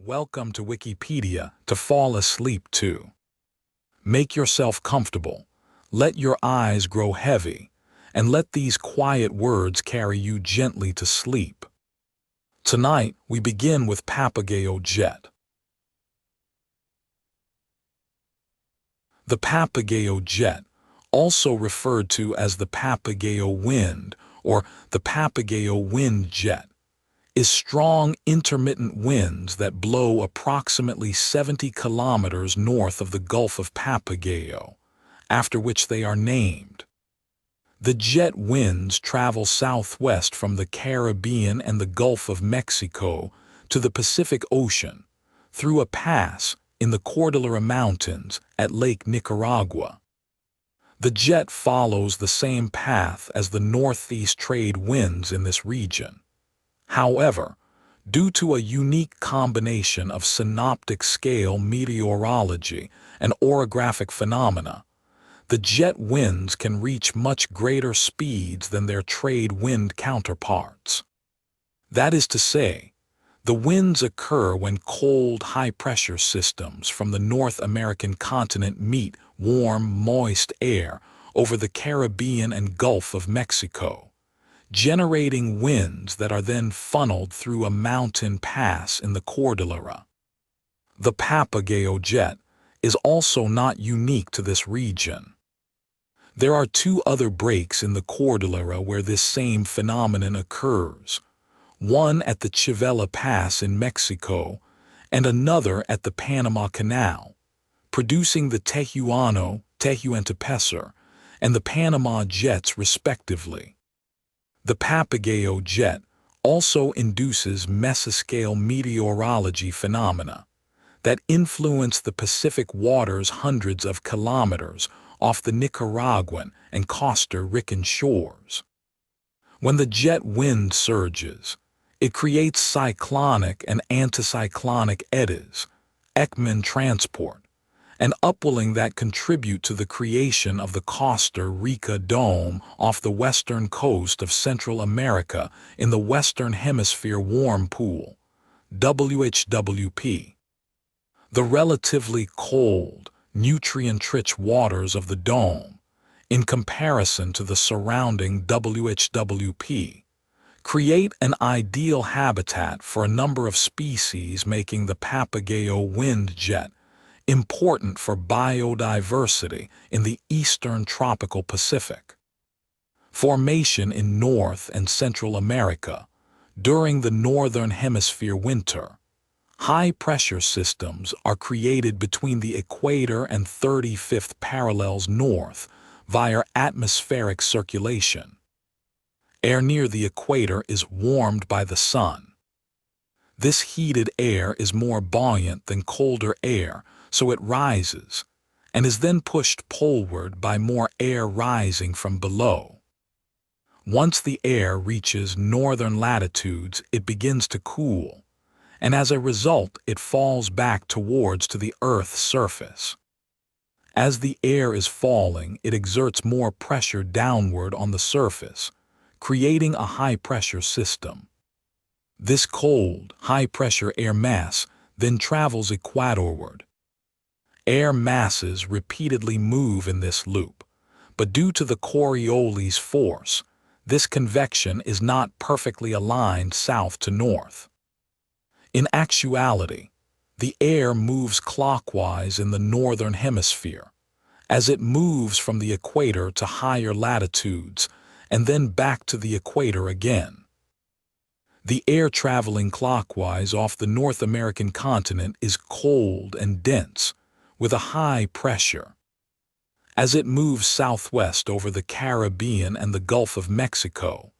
Welcome to Wikipedia to fall asleep to. Make yourself comfortable, let your eyes grow heavy, and let these quiet words carry you gently to sleep. Tonight, we begin with Papagayo Jet. The Papagayo Jet, also referred to as the Papagayo Wind or the Papagayo Wind Jet, is strong intermittent winds that blow approximately 70 kilometers north of the Gulf of Papagayo, after which they are named. The jet winds travel southwest from the Caribbean and the Gulf of Mexico to the Pacific Ocean, through a pass in the Cordillera Mountains at Lake Nicaragua. The jet follows the same path as the northeast trade winds in this region. However, due to a unique combination of synoptic scale meteorology and orographic phenomena, the jet winds can reach much greater speeds than their trade wind counterparts. That is to say, the winds occur when cold, high-pressure systems from the North American continent meet warm, moist air over the Caribbean and Gulf of Mexico, generating winds that are then funneled through a mountain pass in the Cordillera. The Papagayo Jet is also not unique to this region. There are two other breaks in the Cordillera where this same phenomenon occurs, one at the Chivela Pass in Mexico and another at the Panama Canal, producing the Tehuano, Tehuantepecor, and the Panama Jets respectively. The Papagayo Jet also induces mesoscale meteorology phenomena that influence the Pacific waters hundreds of kilometers off the Nicaraguan and Costa Rican shores. When the jet wind surges, it creates cyclonic and anticyclonic eddies, Ekman transport, and upwelling that contribute to the creation of the Costa Rica Dome off the western coast of Central America in the Western Hemisphere Warm Pool, WHWP. The relatively cold, nutrient-rich waters of the dome, in comparison to the surrounding WHWP, create an ideal habitat for a number of species, making the Papagayo Wind Jet important for biodiversity in the eastern tropical Pacific. Formation in North and Central America during the Northern Hemisphere winter, high-pressure systems are created between the equator and 35th parallels north via atmospheric circulation. Air near the equator is warmed by the sun. This heated air is more buoyant than colder air, so it rises, and is then pushed poleward by more air rising from below. Once the air reaches northern latitudes, it begins to cool, and as a result it falls back towards to the Earth's surface. As the air is falling, it exerts more pressure downward on the surface, creating a high-pressure system. This cold, high-pressure air mass then travels equatorward. Air masses repeatedly move in this loop, but due to the Coriolis force, this convection is not perfectly aligned south to north. In actuality, the air moves clockwise in the northern hemisphere, as it moves from the equator to higher latitudes and then back to the equator again. The air traveling clockwise off the North American continent is cold and dense, with a high pressure. As it moves southwest over the Caribbean and the Gulf of Mexico,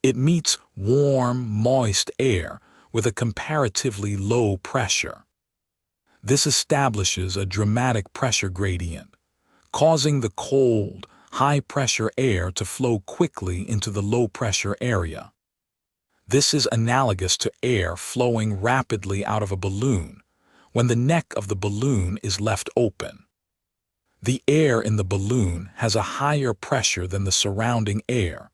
it meets warm, moist air with a comparatively low pressure. This establishes a dramatic pressure gradient, causing the cold, high-pressure air to flow quickly into the low-pressure area. This is analogous to air flowing rapidly out of a balloon when the neck of the balloon is left open. The air in the balloon has a higher pressure than the surrounding air,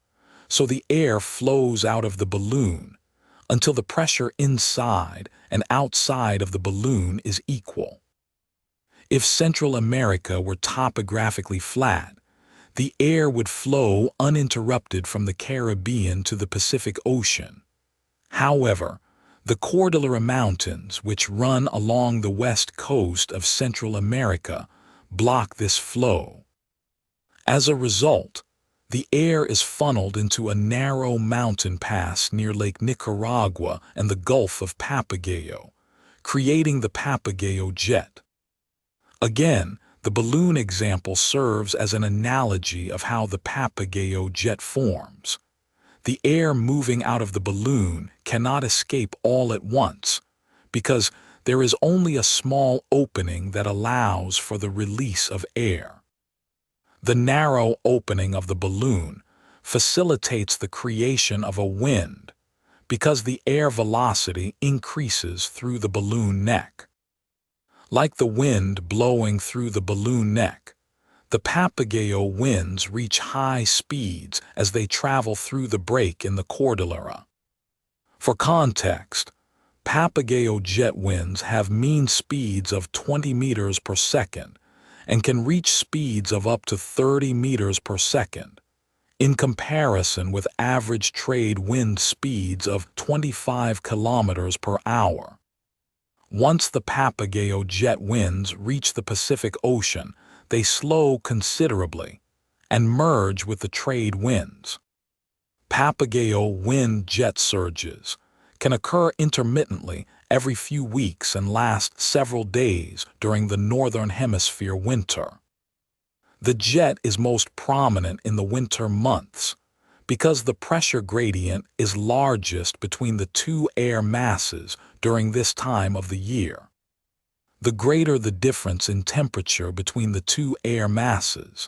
so the air flows out of the balloon until the pressure inside and outside of the balloon is equal. If Central America were topographically flat, the air would flow uninterrupted from the Caribbean to the Pacific Ocean. However, the Cordillera Mountains, which run along the west coast of Central America, block this flow. As a result, the air is funneled into a narrow mountain pass near Lake Nicaragua and the Gulf of Papagayo, creating the Papagayo Jet. Again, the balloon example serves as an analogy of how the Papagayo Jet forms. The air moving out of the balloon cannot escape all at once, because there is only a small opening that allows for the release of air. The narrow opening of the balloon facilitates the creation of a wind, because the air velocity increases through the balloon neck. Like the wind blowing through the balloon neck, the Papagayo winds reach high speeds as they travel through the break in the Cordillera. For context, Papagayo jet winds have mean speeds of 20 meters per second and can reach speeds of up to 30 meters per second, in comparison with average trade wind speeds of 25 kilometers per hour. Once the Papagayo jet winds reach the Pacific Ocean, they slow considerably and merge with the trade winds. Papagayo wind jet surges can occur intermittently every few weeks and last several days during the Northern Hemisphere winter. The jet is most prominent in the winter months because the pressure gradient is largest between the two air masses during this time of the year. The greater the difference in temperature between the two air masses,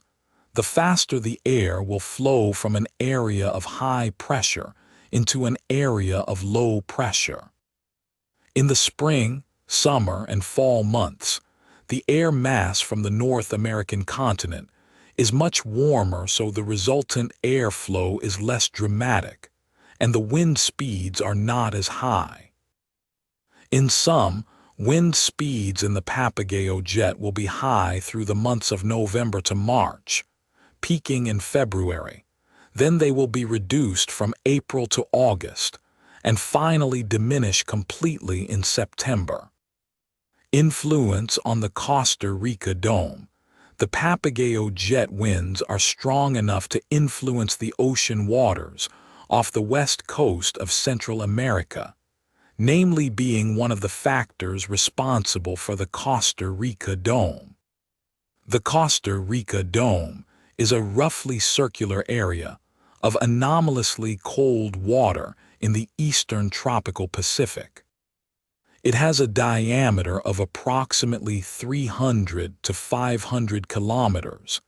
the faster the air will flow from an area of high pressure into an area of low pressure. In the spring, summer, and fall months, the air mass from the North American continent is much warmer, so the resultant airflow is less dramatic, and the wind speeds are not as high. In sum, wind speeds in the Papagayo jet will be high through the months of November to March, peaking in February. Then they will be reduced from April to August, and finally diminish completely in September. Influence on the Costa Rica Dome. The Papagayo jet winds are strong enough to influence the ocean waters off the west coast of Central America, namely being one of the factors responsible for the Costa Rica Dome. The Costa Rica Dome is a roughly circular area of anomalously cold water in the eastern tropical Pacific. It has a diameter of approximately 300 to 500 kilometers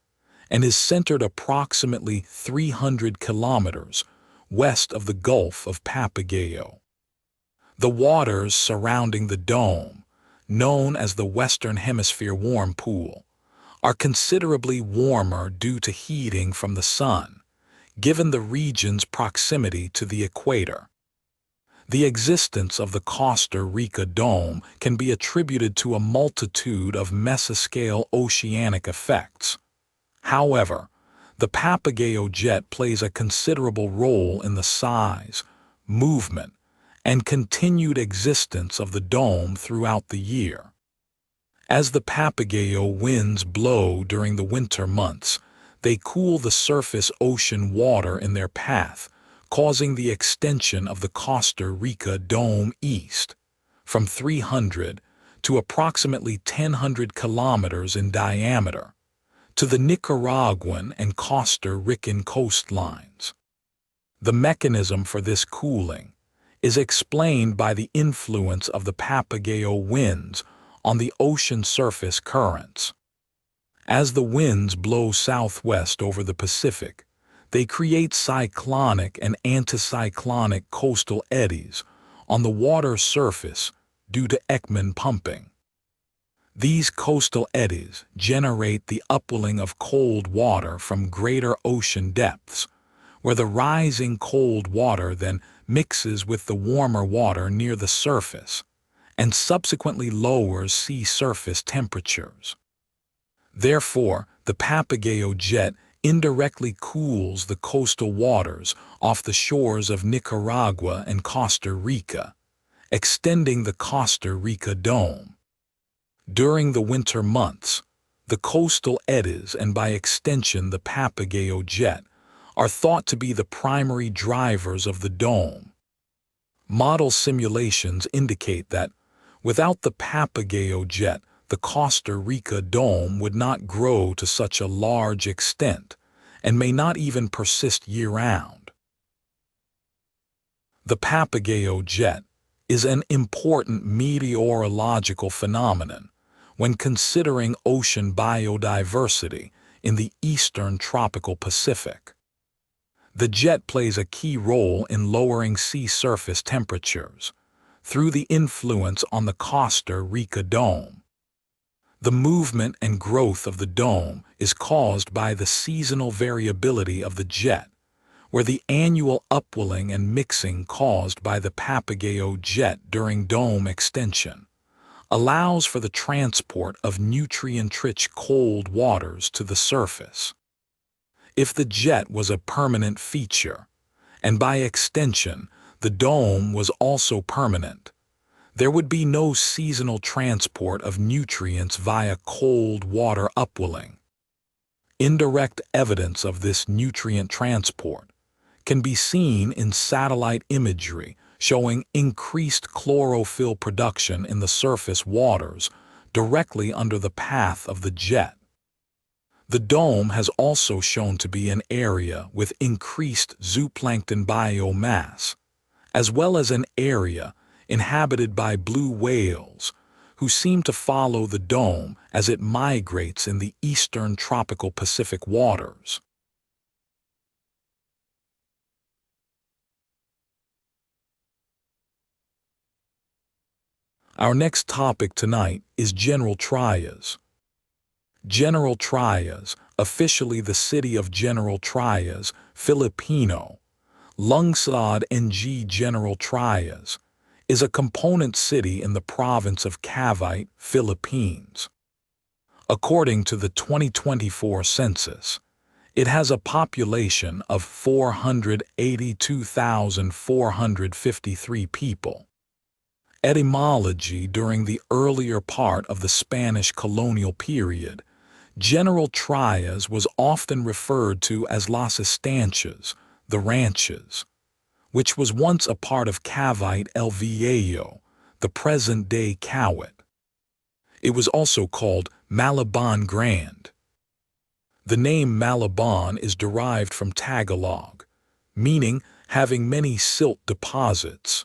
and is centered approximately 300 kilometers west of the Gulf of Papagayo. The waters surrounding the dome, known as the Western Hemisphere Warm Pool, are considerably warmer due to heating from the sun, given the region's proximity to the equator. The existence of the Costa Rica Dome can be attributed to a multitude of mesoscale oceanic effects. However, the Papagayo jet plays a considerable role in the size, movement, and continued existence of the dome throughout the year. As the Papagayo winds blow during the winter months, they cool the surface ocean water in their path, causing the extension of the Costa Rica Dome east, from 300 to approximately 1,000 kilometers in diameter, to the Nicaraguan and Costa Rican coastlines. The mechanism for this cooling is explained by the influence of the Papagayo winds on the ocean surface currents. As the winds blow southwest over the Pacific, they create cyclonic and anticyclonic coastal eddies on the water surface due to Ekman pumping. These coastal eddies generate the upwelling of cold water from greater ocean depths, where the rising cold water then mixes with the warmer water near the surface and subsequently lowers sea surface temperatures. Therefore, the Papagayo Jet indirectly cools the coastal waters off the shores of Nicaragua and Costa Rica, extending the Costa Rica Dome. During the winter months, the coastal eddies and by extension the Papagayo Jet are thought to be the primary drivers of the dome. Model simulations indicate that, without the Papagayo Jet, the Costa Rica Dome would not grow to such a large extent and may not even persist year-round. The Papagayo Jet is an important meteorological phenomenon when considering ocean biodiversity in the eastern tropical Pacific. The jet plays a key role in lowering sea surface temperatures through the influence on the Costa Rica Dome. The movement and growth of the dome is caused by the seasonal variability of the jet, where the annual upwelling and mixing caused by the Papagayo Jet during dome extension allows for the transport of nutrient-rich cold waters to the surface. If the jet was a permanent feature, and by extension the dome was also permanent, there would be no seasonal transport of nutrients via cold water upwelling. Indirect evidence of this nutrient transport can be seen in satellite imagery showing increased chlorophyll production in the surface waters directly under the path of the jet. The dome has also shown to be an area with increased zooplankton biomass, as well as an area inhabited by blue whales, who seem to follow the dome as it migrates in the eastern tropical Pacific waters. Our next topic tonight is General Trias. General Trias, officially the city of General Trias, Filipino, Lungsod ng General Trias, is a component city in the province of Cavite, Philippines. According to the 2024 census, it has a population of 482,453 people. Etymology: during the earlier part of the Spanish colonial period, General Trias was often referred to as Las Estancias, the ranches, which was once a part of Cavite El Viejo, the present-day Cowit. It was also called Malabon Grande. The name Malabon is derived from Tagalog, meaning having many silt deposits.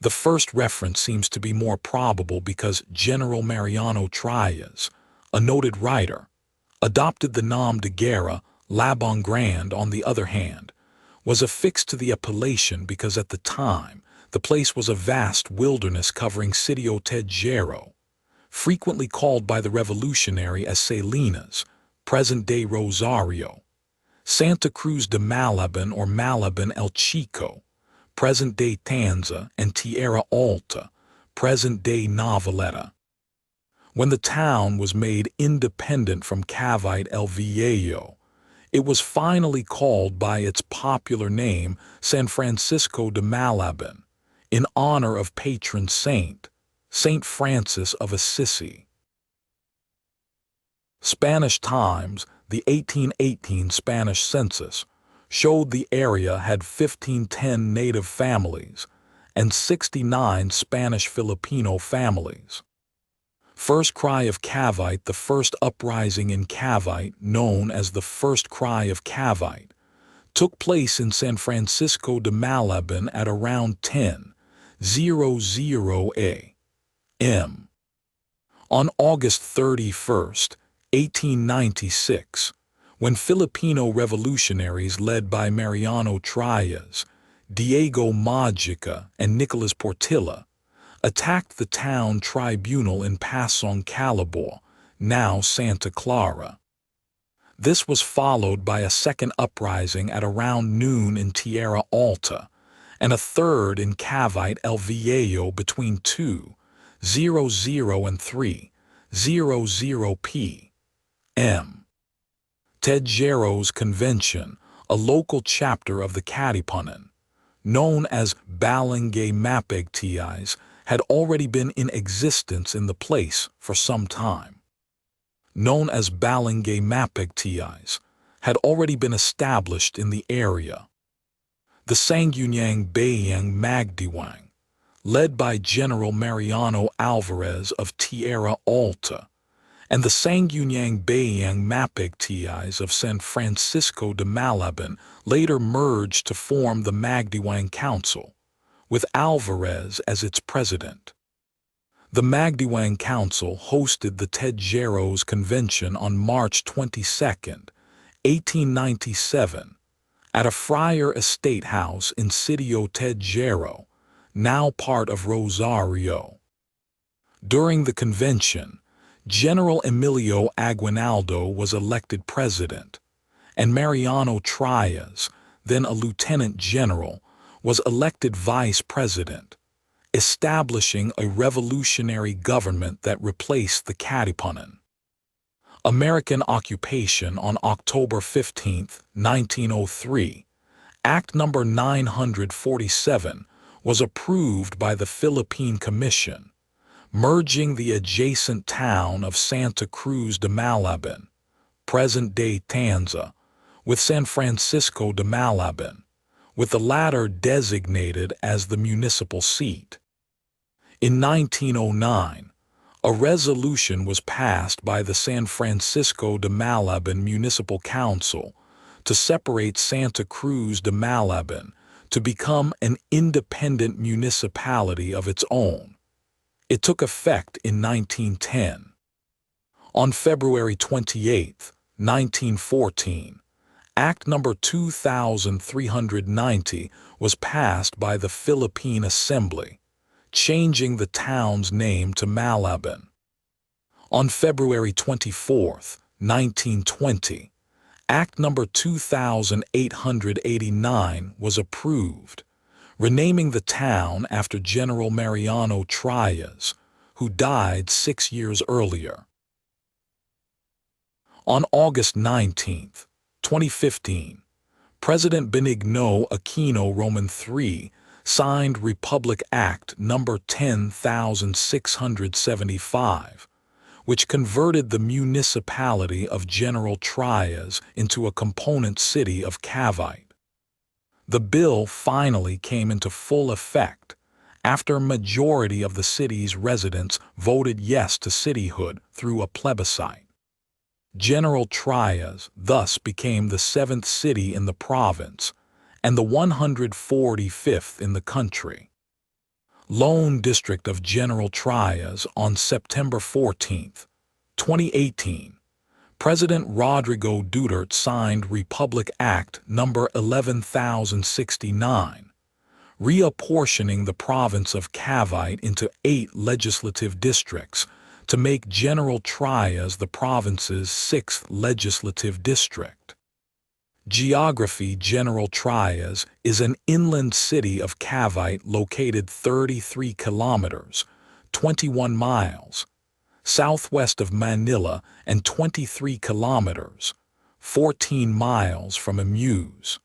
The first reference seems to be more probable because General Mariano Trias, a noted writer, adopted the nom de guerre. Labon Grande, on the other hand, was affixed to the appellation because at the time the place was a vast wilderness covering Sitio Tejero, frequently called by the revolutionary as Salinas, present-day Rosario, Santa Cruz de Malabon or Malabon El Chico, present-day Tanza, and Tierra Alta, present-day Noveleta. When the town was made independent from Cavite El Viejo, it was finally called by its popular name San Francisco de Malabon, in honor of patron saint, Saint Francis of Assisi. Spanish Times, the 1818 Spanish census, showed the area had 1,510 native families and 69 Spanish Filipino families. First Cry of Cavite: the first uprising in Cavite, known as the First Cry of Cavite, took place in San Francisco de Malabon at around 10:00 a.m. On August 31st, 1896, when Filipino revolutionaries led by Mariano Trias, Diego Magica, and Nicolas Portilla attacked the town tribunal in Pasong Calabor, now Santa Clara. This was followed by a second uprising at around noon in Tierra Alta, and a third in Cavite El Viejo between 2:00 and 3:00 p.m. Tejeros Convention, a local chapter of the Katipunan, known as Barangay Mapagtiis, had already been in existence in the place for some time. Known as Barangay Mapagtiis, had already been established in the area. The Sangguniang Bayang Magdiwang, led by General Mariano Alvarez of Tierra Alta, and the Sangguniang Bayang Mapagtiis of San Francisco de Malabon later merged to form the Magdiwang Council, with Alvarez as its president. The Magdiwang Council hosted the Tejeros Convention on March 22, 1897, at a friar estate house in Sitio Tejero, now part of Rosario. During the convention, General Emilio Aguinaldo was elected president, and Mariano Trias, then a lieutenant general, was elected vice president, establishing a revolutionary government that replaced the Katipunan. American occupation on October 15, 1903, Act No. 947 was approved by the Philippine Commission, merging the adjacent town of Santa Cruz de Malabon, present-day Tanza, with San Francisco de Malabon, with the latter designated as the municipal seat. In 1909, a resolution was passed by the San Francisco de Malabon Municipal Council to separate Santa Cruz de Malabon to become an independent municipality of its own. It took effect in 1910. On February 28, 1914, Act No. 2390 was passed by the Philippine Assembly, changing the town's name to Malabon. On February 24, 1920, Act No. 2889 was approved, renaming the town after General Mariano Trias, who died 6 years earlier. On August 19, 2015, President Benigno Aquino Roman III signed Republic Act No. 10,675, which converted the municipality of General Trias into a component city of Cavite. The bill finally came into full effect after a majority of the city's residents voted yes to cityhood through a plebiscite. General Trias thus became the 7th city in the province and the 145th in the country. Lone District of General Trias on September 14, 2018. President Rodrigo Duterte signed Republic Act No. 11,069, reapportioning the province of Cavite into 8 legislative districts to make General Trias the province's 6th legislative district. Geography: General Trias is an inland city of Cavite located 33 kilometers, 21 miles, southwest of Manila and 23 kilometers, 14 miles from Muse.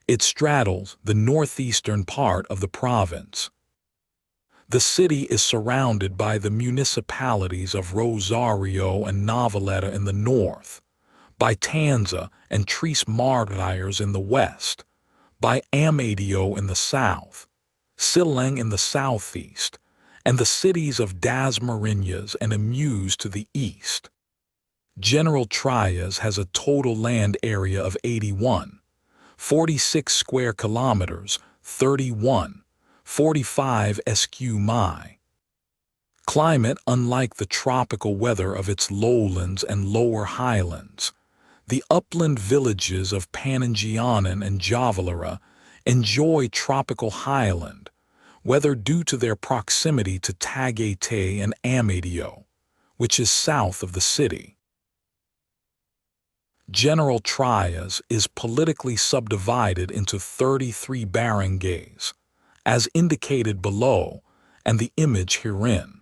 It straddles the northeastern part of the province. The city is surrounded by the municipalities of Rosario and Noveleta in the north, by Tanza and Tres Martires in the west, by Amedio in the south, Silang in the southeast, and the cities of Dasmariñas and Muse to the east. General Trias has a total land area of 81.46 square kilometers, 31.45 sq mi. Climate: unlike the tropical weather of its lowlands and lower highlands, the upland villages of Panangianan and Javalera enjoy tropical highland weather due to their proximity to Tagaytay and Amedio, which is south of the city. General Trias is politically subdivided into 33 barangays, as indicated below and the image herein.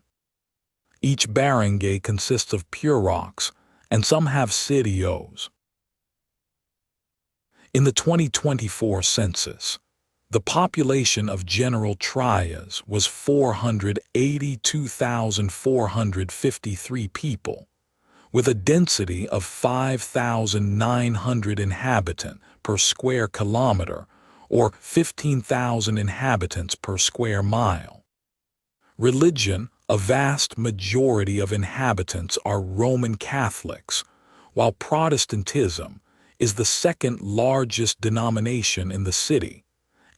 Each barangay consists of pure rocks, and some have sitios. In the 2024 census, the population of General Trias was 482,453 people, with a density of 5,900 inhabitants per square kilometer, or 15,000 inhabitants per square mile. Religion: a vast majority of inhabitants are Roman Catholics, while Protestantism is the second largest denomination in the city,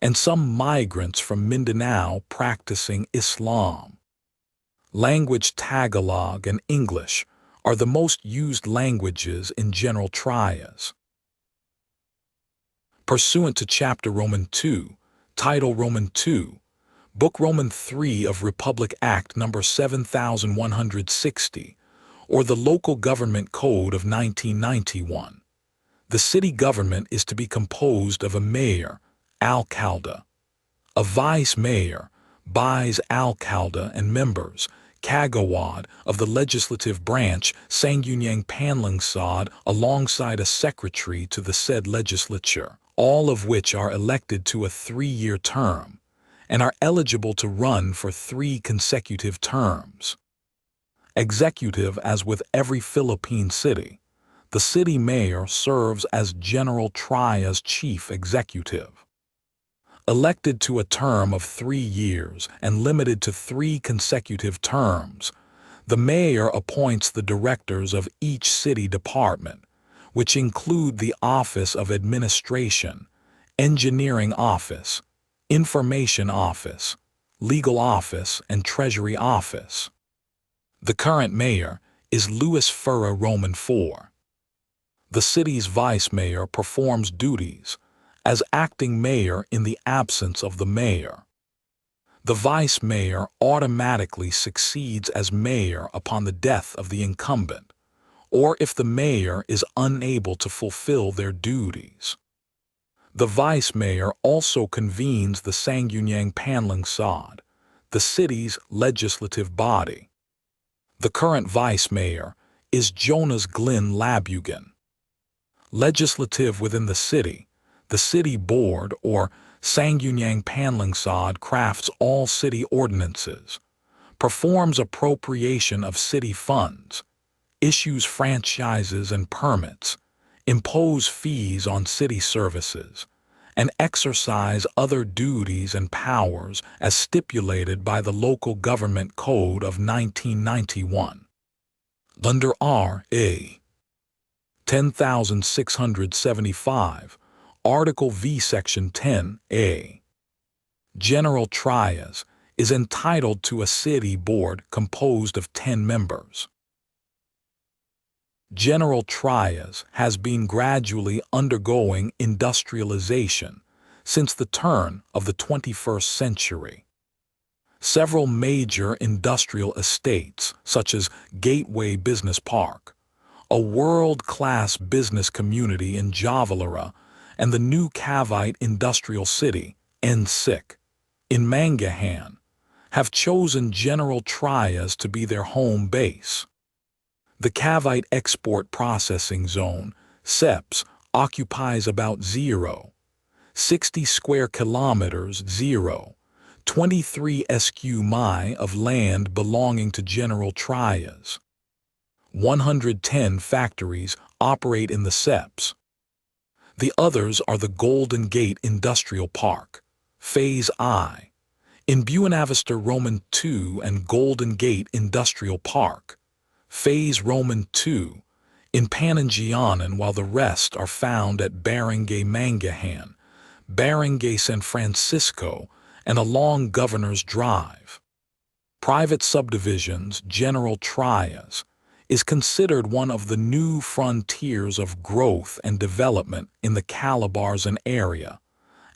and some migrants from Mindanao practicing Islam. Language: Tagalog and English are the most used languages in General Trias. Pursuant to Chapter Roman 2, Title Roman 2, Book Roman 3 of Republic Act No. 7160, or the Local Government Code of 1991, the city government is to be composed of a mayor, alcalde, a vice mayor, vice alcalde, and members, kagawad, of the legislative branch, sangguniang panlungsod, alongside a secretary to the said legislature, all of which are elected to a 3-year term, and are eligible to run for 3 consecutive terms. Executive: as with every Philippine city, the city mayor serves as General Trias chief executive. Elected to a term of 3 years and limited to 3 consecutive terms, the mayor appoints the directors of each city department, which include the Office of Administration, Engineering Office, Information Office, Legal Office, and Treasury Office. The current mayor is Luis Furra Roman IV. The city's vice mayor performs duties as acting mayor in the absence of the mayor. The vice mayor automatically succeeds as mayor upon the death of the incumbent, or if the mayor is unable to fulfill their duties. The vice mayor also convenes the Sangguniang Panlungsod, the city's legislative body. The current vice mayor is Jonas Glenn Labugan. Legislative: within the city board, or Sangguniang Panlungsod, crafts all city ordinances, performs appropriation of city funds, issues franchises and permits, impose fees on city services, and exercise other duties and powers as stipulated by the Local Government Code of 1991. Under R.A. 10,675, Article V, Section 10A, General Trias is entitled to a city board composed of 10 members. General Trias has been gradually undergoing industrialization since the turn of the 21st century. Several major industrial estates, such as Gateway Business Park, a world-class business community in Javalera, and the new Cavite Industrial City, NCUBE, in Mangahan, have chosen General Trias to be their home base. The Cavite Export Processing Zone, CEPS, occupies about 0.60 square kilometers, 0.23 sq mi of land belonging to General Trias. 110 factories operate in the CEPS. The others are the Golden Gate Industrial Park, Phase I, in Buenavista Roman II, and Golden Gate Industrial Park, Phase Roman II, in Panangianan, while the rest are found at Barangay Mangahan, Barangay San Francisco, and along Governor's Drive. Private subdivisions: General Trias is considered one of the new frontiers of growth and development in the Calabarzon area,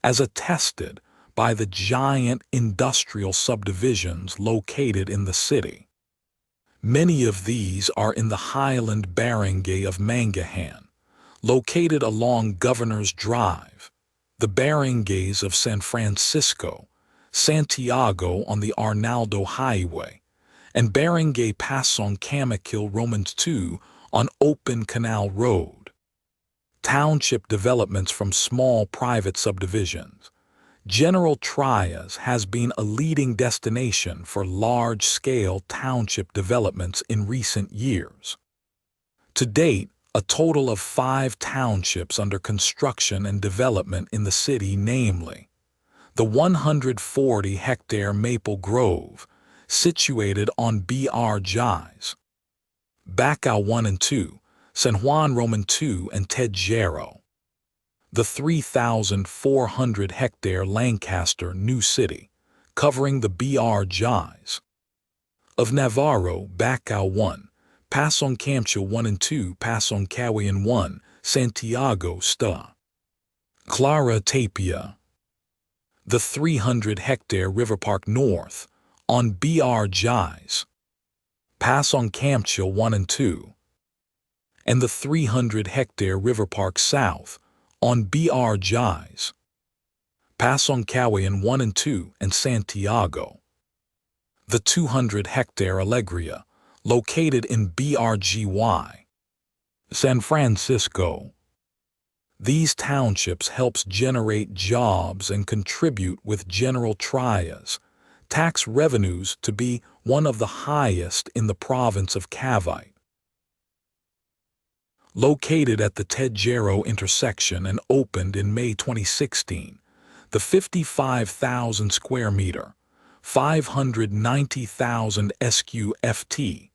as attested by the giant industrial subdivisions located in the city. Many of these are in the Highland Barangay of Mangahan, located along Governor's Drive, the barangays of San Francisco, Santiago on the Arnaldo Highway, and Barangay Pasong Camikil Romans 2 on Open Canal Road. Township developments from small private subdivisions. General Trias has been a leading destination for large-scale township developments in recent years. To date, a total of 5 townships under construction and development in the city, namely, the 140-hectare Maple Grove, situated on Br Jais, Bacau 1 and 2, San Juan Roman 2 and Tejero, the 3,400-hectare Lancaster New City, covering the Br Jais, of Navarro, Bacau 1, Pasong Camchil 1 and 2, Pasong Kawayan 1, Santiago Sta. Clara Tapia, the 300-hectare River Park North, on Br Jais, Pasong Camchil 1 and 2, and the 300-hectare River Park South, on Br Jais, Pasong Kawayan 1 and 2 and Santiago. The 200-hectare Alegria, located in BRGY, San Francisco. These townships helps generate jobs and contribute with General Trias tax revenues to be one of the highest in the province of Cavite. Located at the Tejero intersection and opened in May 2016, the 55,000 square meter, 590,000 SQFT,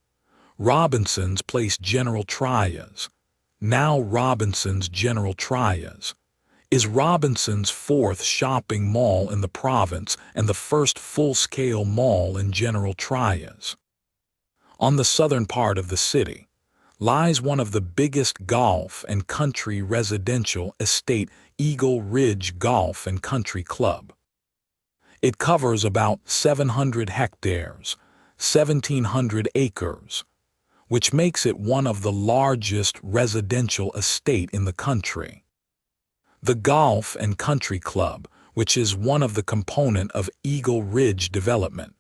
Robinson's Place General Trias, now Robinson's General Trias, is Robinson's 4th shopping mall in the province and the first full-scale mall in General Trias. On the southern part of the city lies one of the biggest golf and country residential estate, Eagle Ridge Golf and Country Club. It covers about 700 hectares, 1,700 acres, which makes it one of the largest residential estate in the country. The Golf and Country Club, which is one of the component of Eagle Ridge development,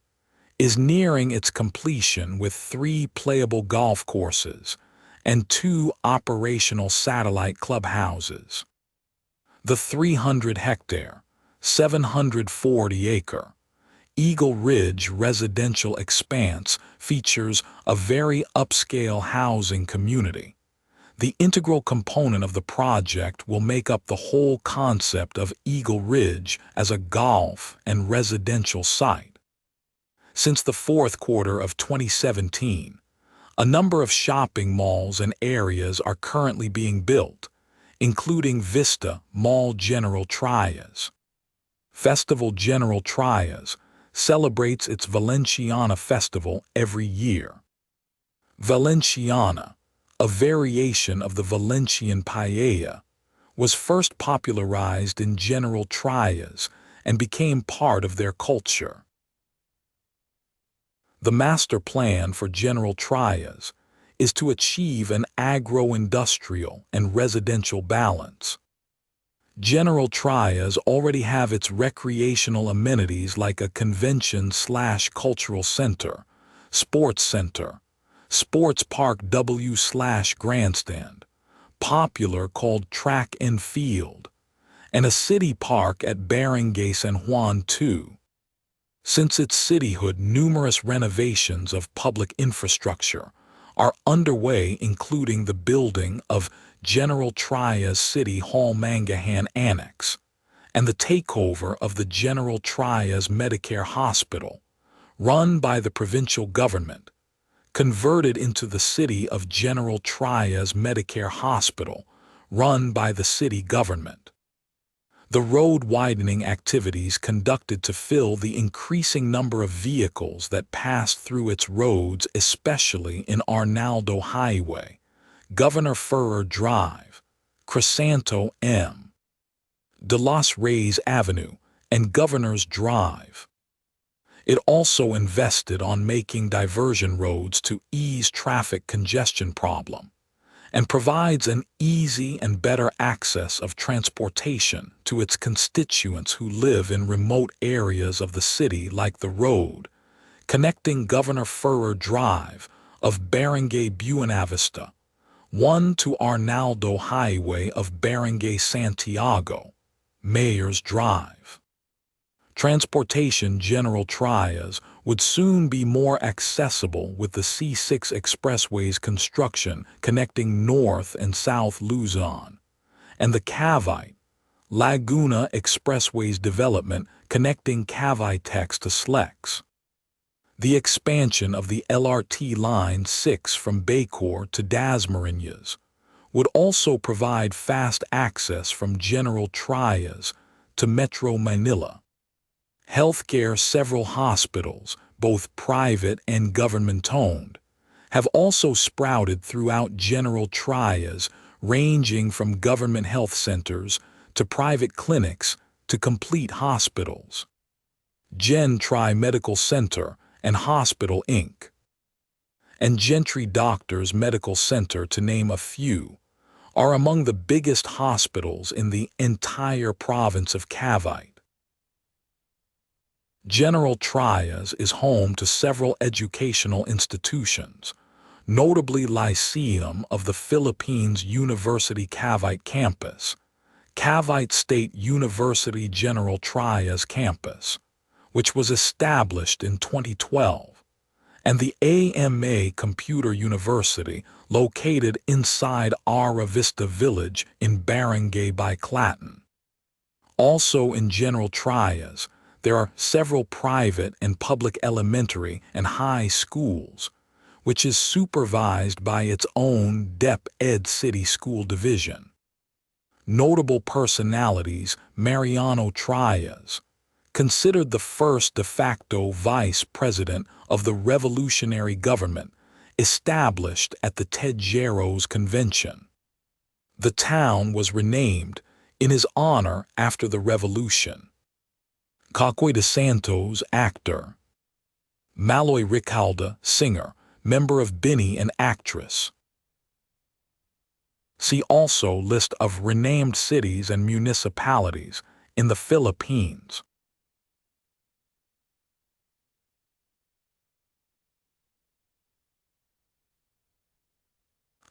is nearing its completion with 3 playable golf courses and 2 operational satellite clubhouses. The 300-hectare, 740-acre Eagle Ridge residential expanse features a very upscale housing community. The integral component of the project will make up the whole concept of Eagle Ridge as a golf and residential site. Since the 4th quarter of 2017, a number of shopping malls and areas are currently being built, including Vista Mall General Trias. Festival General Trias celebrates its Valenciana Festival every year. Valenciana, a variation of the Valencian paella, was first popularized in General Trias and became part of their culture. The master plan for General Trias is to achieve an agro-industrial and residential balance. General Trias already have its recreational amenities like a convention/cultural center, sports park W/grandstand, popular called track and field, and a city park at Barangay San Juan 2. Since its cityhood, numerous renovations of public infrastructure are underway, including the building of General Trias City Hall Mangahan Annex and the takeover of the General Trias Medicare Hospital, run by the provincial government, converted into the city of General Trias Medicare Hospital, run by the city government. The road widening activities conducted to fill the increasing number of vehicles that pass through its roads, especially in Arnaldo Highway, Governor Ferrer Drive, Crisanto M. de los Reyes Avenue, and Governor's Drive. It also invested on making diversion roads to ease traffic congestion problem, and provides an easy and better access of transportation to its constituents who live in remote areas of the city, like the road connecting Governor Furrer Drive of Barangay Buenavista, 1 to Arnaldo Highway of Barangay Santiago, Mayor's Drive. Transportation General Trias would soon be more accessible with the C6 Expressway's construction connecting North and South Luzon, and the Cavite Laguna Expressway's development connecting Cavitex to Slex. The expansion of the LRT Line 6 from Bacoor to Dasmariñas would also provide fast access from General Trias to Metro Manila. Healthcare. Several hospitals, both private and government-owned, have also sprouted throughout General Trias, ranging from government health centers to private clinics to complete hospitals. Gen Tri Medical Center and Hospital Inc. and Gentry Doctors Medical Center, to name a few, are among the biggest hospitals in the entire province of Cavite. General Trias is home to several educational institutions, notably Lyceum of the Philippines University Cavite Campus, Cavite State University General Trias Campus, which was established in 2012, and the AMA Computer University, located inside Ara Vista Village in Barangay Biclatan. Also in General Trias, there are several private and public elementary and high schools, which is supervised by its own DepEd City School Division. Notable personalities: Mariano Trias, considered the first de facto vice president of the revolutionary government, established at the Tejeros Convention. The town was renamed in his honor after the revolution. Cacoy de Santos, actor. Maloy Ricalda, singer, member of BINI and actress. See also list of renamed cities and municipalities in the Philippines.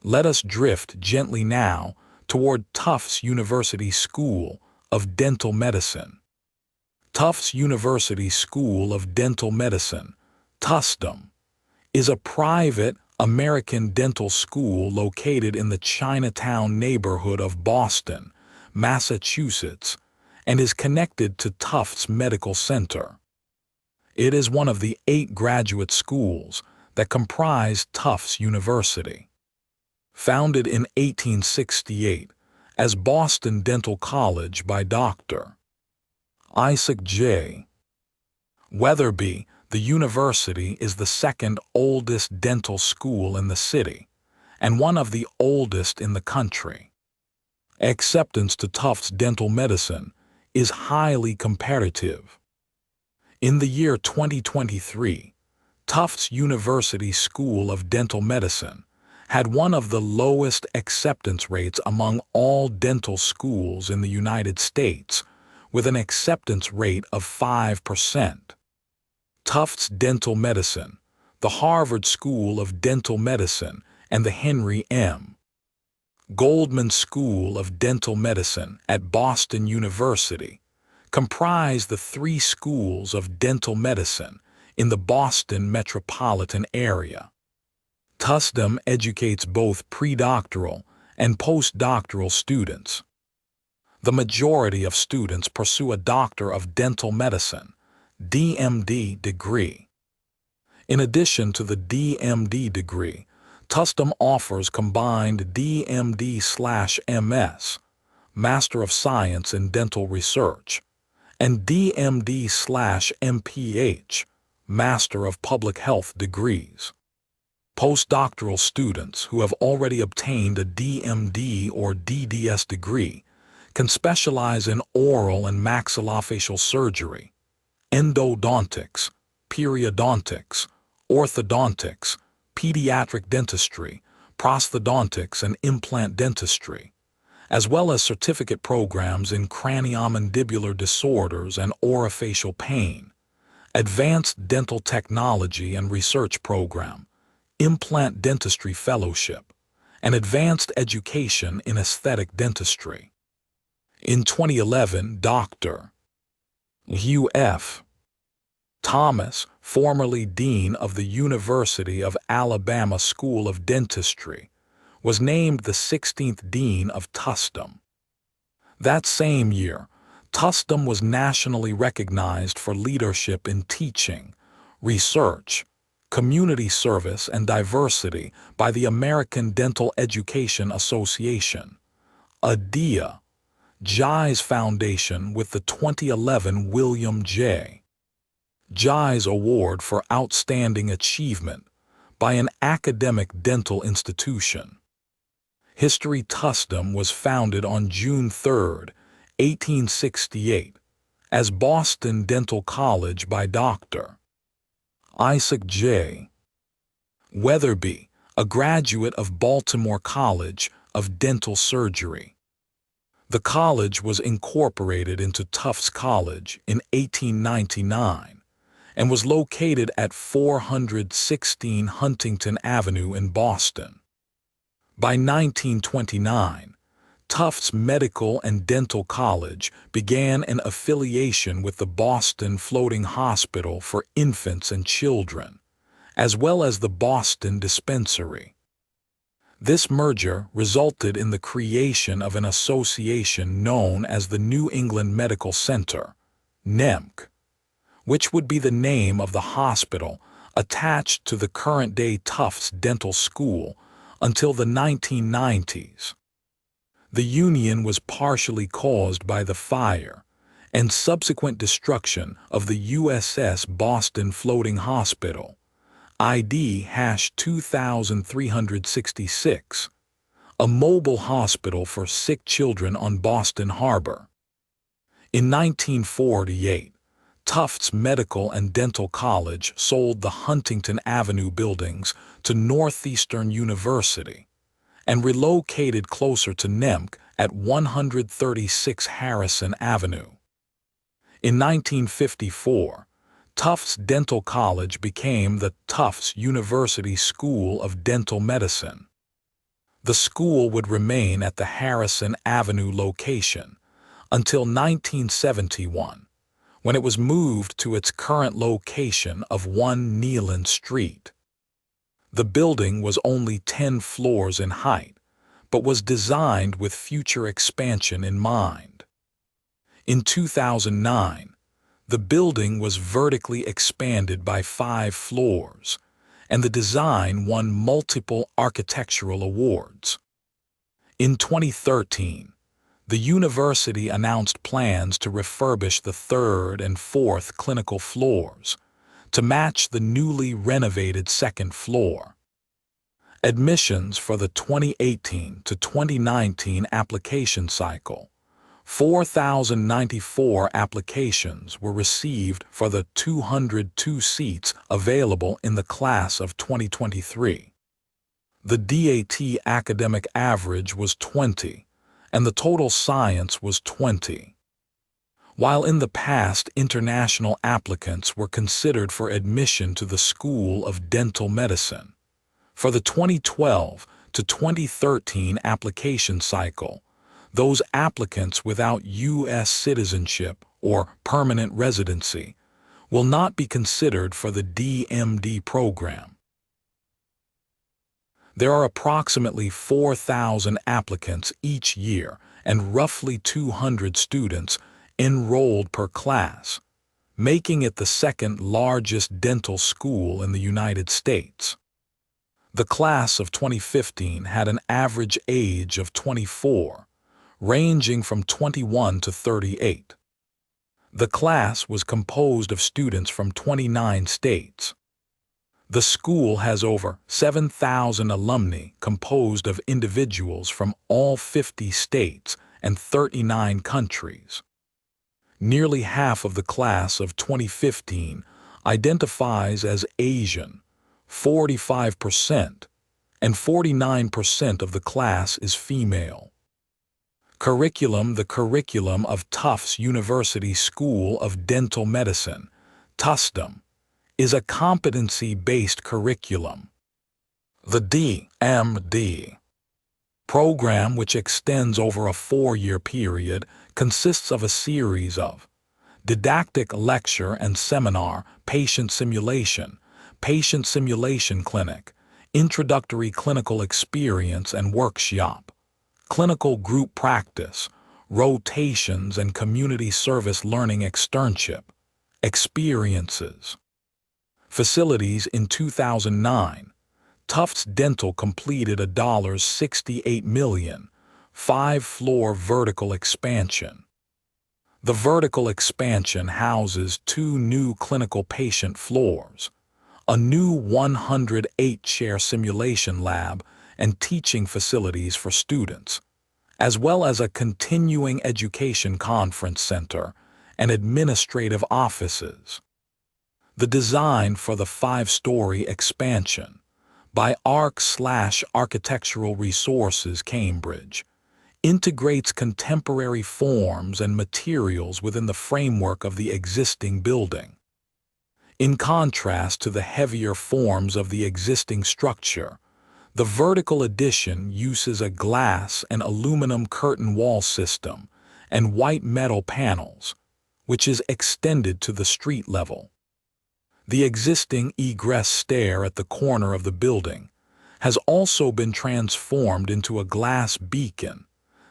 Let us drift gently now toward Tufts University School of Dental Medicine. Tufts University School of Dental Medicine, TUSDM, is a private American dental school located in the Chinatown neighborhood of Boston, Massachusetts, and is connected to Tufts Medical Center. It is one of the 8 graduate schools that comprise Tufts University. Founded in 1868 as Boston Dental College by Dr. Isaac J. Weatherby, the university is the second oldest dental school in the city and one of the oldest in the country. Acceptance to Tufts Dental Medicine is highly competitive. In the year 2023, Tufts University School of Dental Medicine had one of the lowest acceptance rates among all dental schools in the United States, with an acceptance rate of 5%. Tufts Dental Medicine, the Harvard School of Dental Medicine, and the Henry M. Goldman School of Dental Medicine at Boston University comprise the 3 schools of dental medicine in the Boston metropolitan area. TUSDM educates both predoctoral and postdoctoral students. The majority of students pursue a Doctor of Dental Medicine, DMD degree. In addition to the DMD degree, TUSDM offers combined DMD/MS, Master of Science in Dental Research, and DMD/MPH, Master of Public Health degrees. Postdoctoral students who have already obtained a DMD or DDS degree can specialize in oral and maxillofacial surgery, endodontics, periodontics, orthodontics, pediatric dentistry, prosthodontics and implant dentistry, as well as certificate programs in craniomandibular disorders and orofacial pain, advanced dental technology and research program, implant dentistry fellowship, and advanced education in aesthetic dentistry. In 2011, Dr. Hugh F. Thomas, formerly Dean of the University of Alabama School of Dentistry, was named the 16th Dean of Tufts. That same year, Tufts was nationally recognized for leadership in teaching, research, community service, and diversity by the American Dental Education Association, ADEA, JAI's Foundation, with the 2011 William J. JAI's Award for Outstanding Achievement by an academic dental institution. History. Tufts was founded on June 3, 1868, as Boston Dental College by Dr. Isaac J. Weatherby, a graduate of Baltimore College of Dental Surgery. The college was incorporated into Tufts College in 1899 and was located at 416 Huntington Avenue in Boston. By 1929, Tufts Medical and Dental College began an affiliation with the Boston Floating Hospital for Infants and Children, as well as the Boston Dispensary. This merger resulted in the creation of an association known as the New England Medical Center, NEMC, which would be the name of the hospital attached to the current-day Tufts Dental School until the 1990s. The union was partially caused by the fire and subsequent destruction of the USS Boston Floating Hospital, ID-2366, a mobile hospital for sick children on Boston Harbor. In 1948, Tufts Medical and Dental College sold the Huntington Avenue buildings to Northeastern University and relocated closer to NEMC at 136 Harrison Avenue. In 1954, Tufts Dental College became the Tufts University School of Dental Medicine. The school would remain at the Harrison Avenue location until 1971, when it was moved to its current location of 1 Nealon Street. The building was only 10 floors in height, but was designed with future expansion in mind. In 2009, the building was vertically expanded by 5 floors, and the design won multiple architectural awards. In 2013, the university announced plans to refurbish the 3rd and 4th clinical floors to match the newly renovated 2nd floor. Admissions for the 2018 to 2019 application cycle, 4,094 applications were received for the 202 seats available in the class of 2023. The DAT academic average was 20, and the total science was 20. While in the past international applicants were considered for admission to the School of Dental Medicine, for the 2012 to 2013 application cycle, those applicants without U.S. citizenship or permanent residency will not be considered for the DMD program. There are approximately 4,000 applicants each year and roughly 200 students enrolled per class, making it the 2nd largest dental school in the United States. The class of 2015 had an average age of 24, ranging from 21 to 38. The class was composed of students from 29 states. The school has over 7,000 alumni composed of individuals from all 50 states and 39 countries. Nearly half of the class of 2015 identifies as Asian, 45%, and 49% of the class is female. Curriculum: the curriculum of Tufts University School of Dental Medicine, TUSDM, is a competency-based curriculum. The DMD program, which extends over a 4-year period, consists of a series of didactic lecture and seminar, patient simulation clinic, introductory clinical experience and workshop, clinical group practice, rotations and community service learning externship, experiences. Facilities: in 2009, Tufts Dental completed a $68 million, 5-floor vertical expansion. The vertical expansion houses 2 new clinical patient floors, a new 108-chair simulation lab and teaching facilities for students, as well as a continuing education conference center and administrative offices. The design for the 5-story expansion, by Architectural Resources, Cambridge, integrates contemporary forms and materials within the framework of the existing building. In contrast to the heavier forms of the existing structure, the vertical addition uses a glass and aluminum curtain wall system and white metal panels, which is extended to the street level. The existing egress stair at the corner of the building has also been transformed into a glass beacon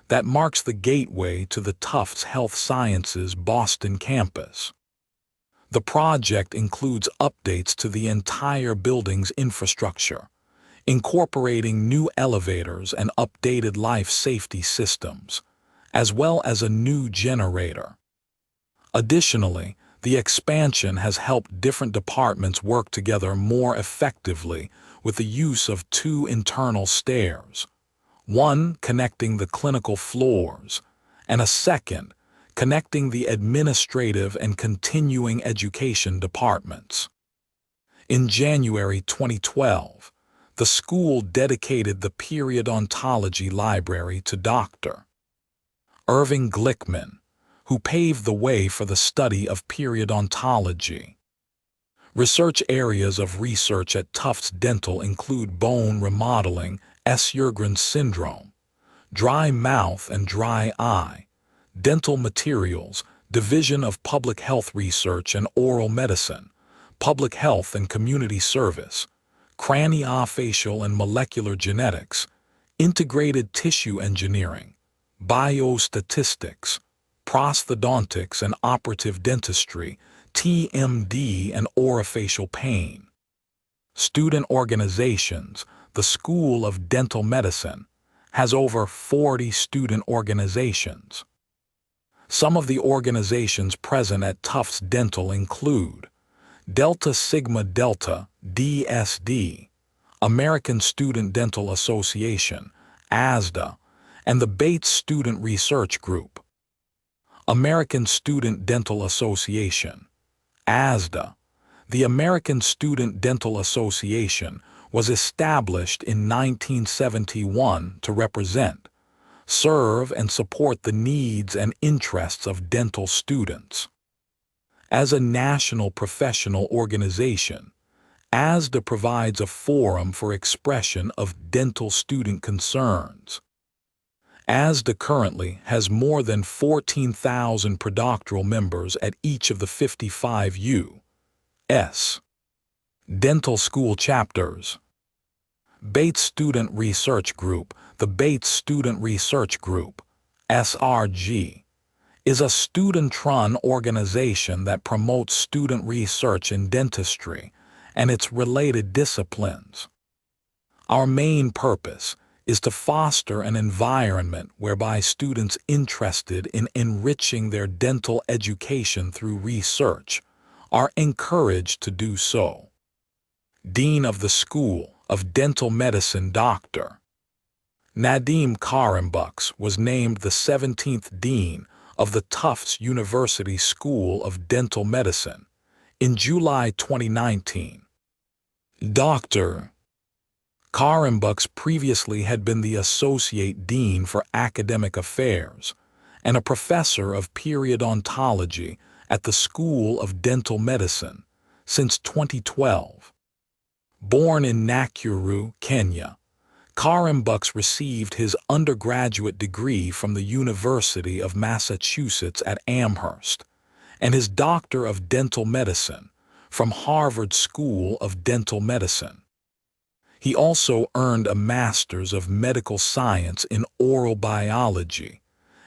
that marks the gateway to the Tufts Health Sciences Boston campus. The project includes updates to the entire building's infrastructure, incorporating new elevators and updated life safety systems, as well as a new generator. Additionally, the expansion has helped different departments work together more effectively with the use of 2 internal stairs, one connecting the clinical floors, and a second connecting the administrative and continuing education departments. In January 2012, the school dedicated the periodontology library to Dr. Irving Glickman, who paved the way for the study of periodontology. Research areas of research at Tufts Dental include bone remodeling, Sjogren's syndrome, dry mouth and dry eye, dental materials, Division of Public Health Research and Oral Medicine, Public Health and Community Service, craniofacial and molecular genetics, integrated tissue engineering, biostatistics, prosthodontics and operative dentistry, TMD and orofacial pain. Student organizations: the School of Dental Medicine has over 40 student organizations. Some of the organizations present at Tufts Dental include Delta Sigma Delta, DSD, American Student Dental Association, ASDA, and the Bates Student Research Group. American Student Dental Association, ASDA. The American Student Dental Association was established in 1971 to represent, serve, and support the needs and interests of dental students. As a national professional organization, ASDA provides a forum for expression of dental student concerns. ASDA currently has more than 14,000 predoctoral members at each of the 55 U.S. dental school chapters. Bates Student Research Group. The Bates Student Research Group, SRG, is a student-run organization that promotes student research in dentistry and its related disciplines. Our main purpose is to foster an environment whereby students interested in enriching their dental education through research are encouraged to do so. Dean of the School of Dental Medicine, Dr. Nadim Karimbuks, was named the 17th Dean of the Tufts University School of Dental Medicine in July 2019. Dr. Karembux previously had been the Associate Dean for Academic Affairs and a professor of periodontology at the School of Dental Medicine since 2012. Born in Nakuru, Kenya, Karembux received his undergraduate degree from the University of Massachusetts at Amherst and his Doctor of Dental Medicine from Harvard School of Dental Medicine. He also earned a Master's of Medical Science in Oral Biology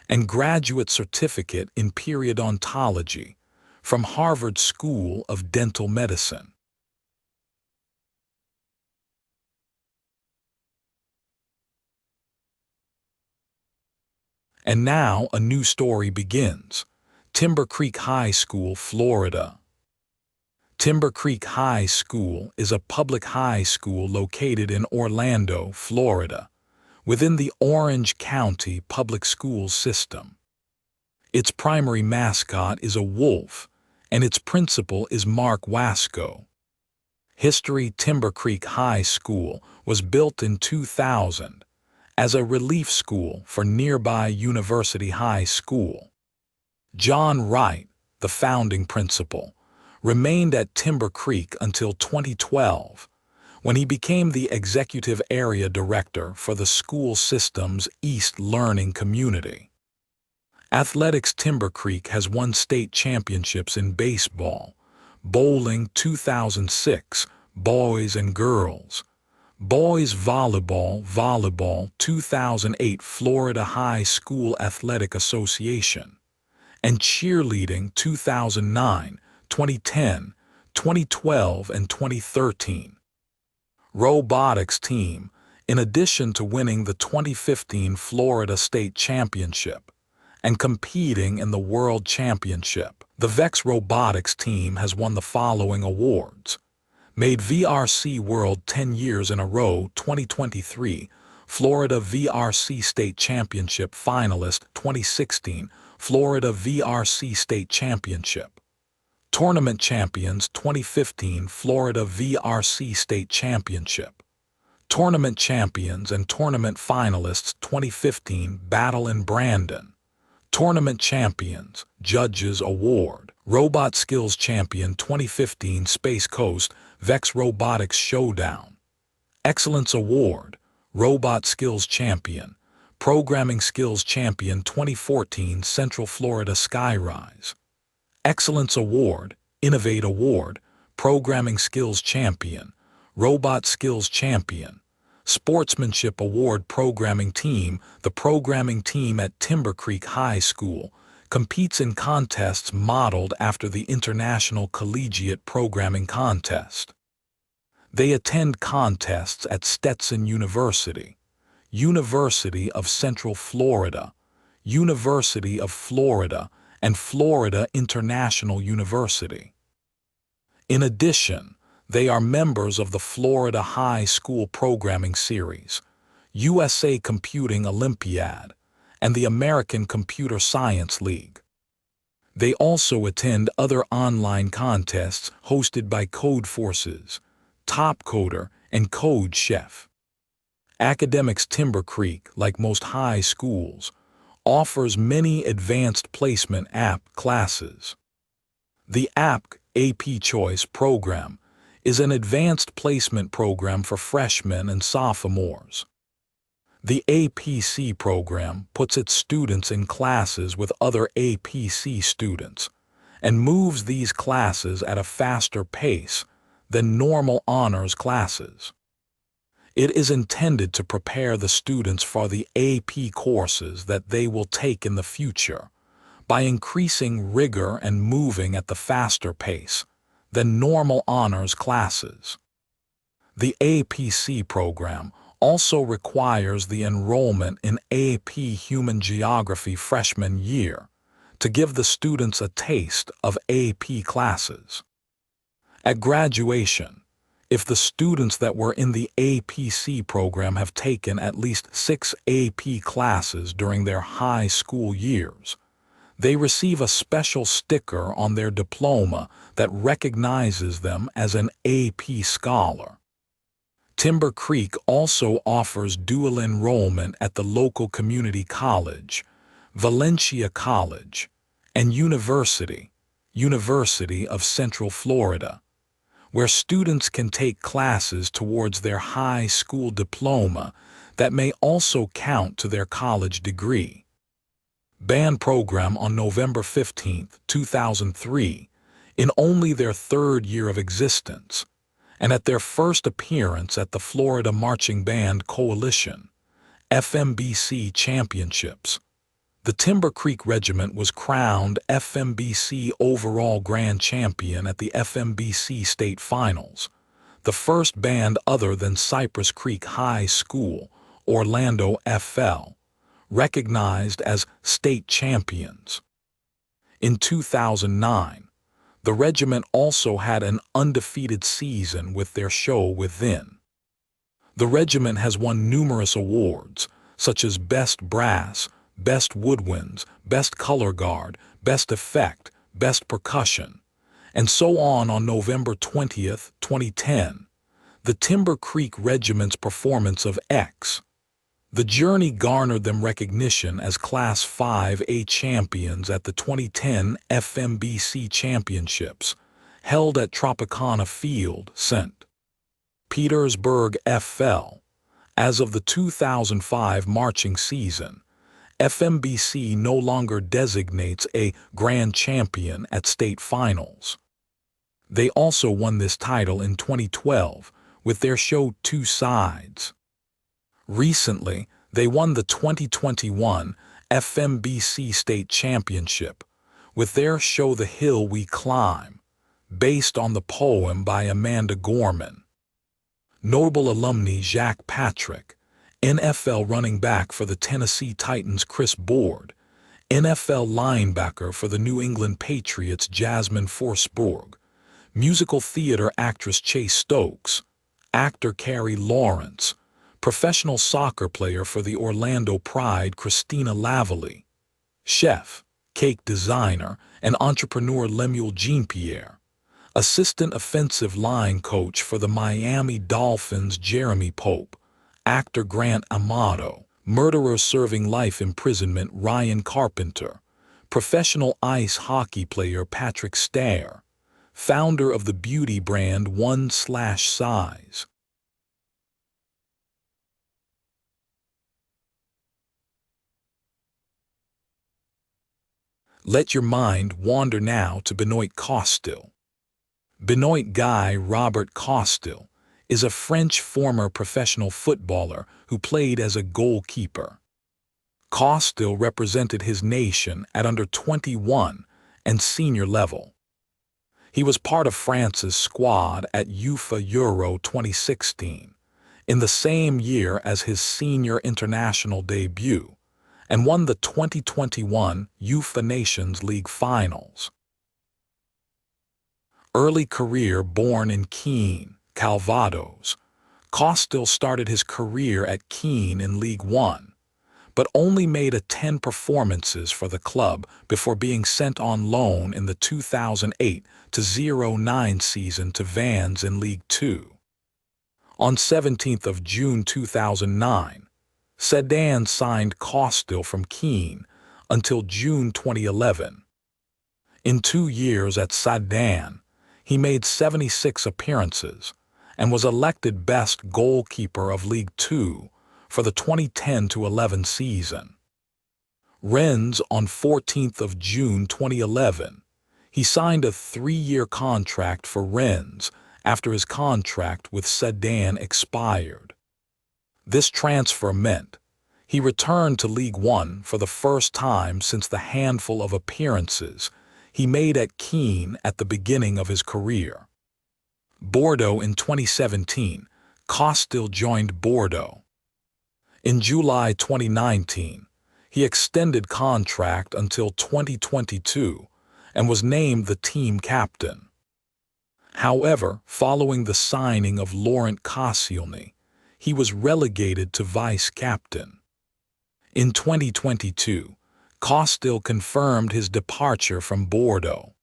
and Graduate Certificate in Periodontology from Harvard School of Dental Medicine. And now a new story begins. Timber Creek High School, Florida. Timber Creek High School is a public high school located in Orlando, Florida, within the Orange County Public Schools system. Its primary mascot is a wolf, and its principal is Mark Wasco. History: Timber Creek High School was built in 2000 as a relief school for nearby University High School. John Wright, the founding principal, remained at Timber Creek until 2012, when he became the executive area director for the school system's East Learning Community. Athletics: Timber Creek has won state championships in baseball, bowling 2006, boys and girls, boys volleyball 2008 Florida High School Athletic Association, and cheerleading 2009, 2010, 2012, and 2013. Robotics team: in addition to winning the 2015 Florida State Championship and competing in the World Championship, the VEX Robotics team has won the following awards. Made VRC World 10 years in a row: 2023, Florida VRC State Championship finalist 2016, Florida VRC State Championship. Tournament champions 2015, Florida VRC State Championship. Tournament champions and tournament finalists 2015, Battle in Brandon. Tournament champions, Judges Award. Robot Skills Champion 2015, Space Coast, VEX Robotics Showdown. Excellence Award, Robot Skills Champion. Programming Skills Champion 2014, Central Florida Skyrise. Excellence Award, Innovate Award, Programming Skills Champion, Robot Skills Champion. Sportsmanship Award. Programming Team: the programming team at Timber Creek High School competes in contests modeled after the International Collegiate Programming Contest. They attend contests at Stetson University, University of Central Florida, University of Florida, and Florida International University. In addition, they are members of the Florida High School Programming Series, USA Computing Olympiad, and the American Computer Science League. They also attend other online contests hosted by Code Forces, Top Coder, and Code Chef. Academics: Timber Creek, like most high schools, offers many advanced placement app classes. The APC AP Choice program is an advanced placement program for freshmen and sophomores. The APC program puts its students in classes with other APC students and moves these classes at a faster pace than normal honors classes. It is intended to prepare the students for the AP courses that they will take in the future by increasing rigor and moving at the faster pace than normal honors classes. The APC program also requires the enrollment in AP Human Geography freshman year to give the students a taste of AP classes. At graduation, if the students that were in the APC program have taken at least 6 AP classes during their high school years, they receive a special sticker on their diploma that recognizes them as an AP scholar. Timber Creek also offers dual enrollment at the local community college, Valencia College, and University of Central Florida, where students can take classes towards their high school diploma that may also count to their college degree. Band program on November 15, 2003, in only their third year of existence, and at their first appearance at the Florida Marching Band Coalition, FMBC Championships. The Timber Creek Regiment was crowned FMBC Overall Grand Champion at the FMBC State Finals, the first band other than Cypress Creek High School, Orlando FL, recognized as state champions. In 2009, the regiment also had an undefeated season with their show Within. The regiment has won numerous awards, such as Best Brass, Best Woodwinds, Best Color Guard, Best Effect, Best Percussion, and so on. On November 20, 2010, the Timber Creek Regiment's performance of X. The Journey garnered them recognition as Class 5A champions at the 2010 FMBC Championships, held at Tropicana Field, St. Petersburg FL. As of the 2005 marching season, FMBC no longer designates a grand champion at state finals. They also won this title in 2012 with their show Two Sides. Recently, they won the 2021 FMBC State Championship with their show The Hill We Climb, based on the poem by Amanda Gorman. Notable alumni Jacques Patrick, NFL running back for the Tennessee Titans Chris Board, NFL linebacker for the New England Patriots Jasmine Forsberg, musical theater actress Chase Stokes, actor Carrie Lawrence, professional soccer player for the Orlando Pride Christina Lavalley, chef, cake designer, and entrepreneur Lemuel Jean-Pierre, assistant offensive line coach for the Miami Dolphins Jeremy Pope, actor Grant Amato, murderer serving life imprisonment Ryan Carpenter, professional ice hockey player Patrick Stair, founder of the beauty brand One/Size. Let your mind wander now to Benoît Costil. Benoît Guy Robert Costil is a French former professional footballer who played as a goalkeeper. Costil represented his nation at under 21 and senior level. He was part of France's squad at UEFA Euro 2016, in the same year as his senior international debut, and won the 2021 UEFA Nations League finals. Early career. Born in Keene, Calvados, Costil started his career at Keene in League One, but only made 10 performances for the club before being sent on loan in the 2008-09 season to Vannes in League Two. On 17th of June 2009, Sedan signed Costil from Keene until June 2011. In 2 years at Sedan, he made 76 appearances and was elected Best Goalkeeper of League Two for the 2010-11 season. Rennes. On 14th of June 2011, he signed a 3-year contract for Rennes after his contract with Sedan expired. This transfer meant he returned to League One for the first time since the handful of appearances he made at Keene at the beginning of his career. Bordeaux. In 2017, Costil joined Bordeaux. In July 2019, he extended contract until 2022 and was named the team captain. However, following the signing of Laurent Koscielny, he was relegated to vice-captain. In 2022, Costil confirmed his departure from Bordeaux.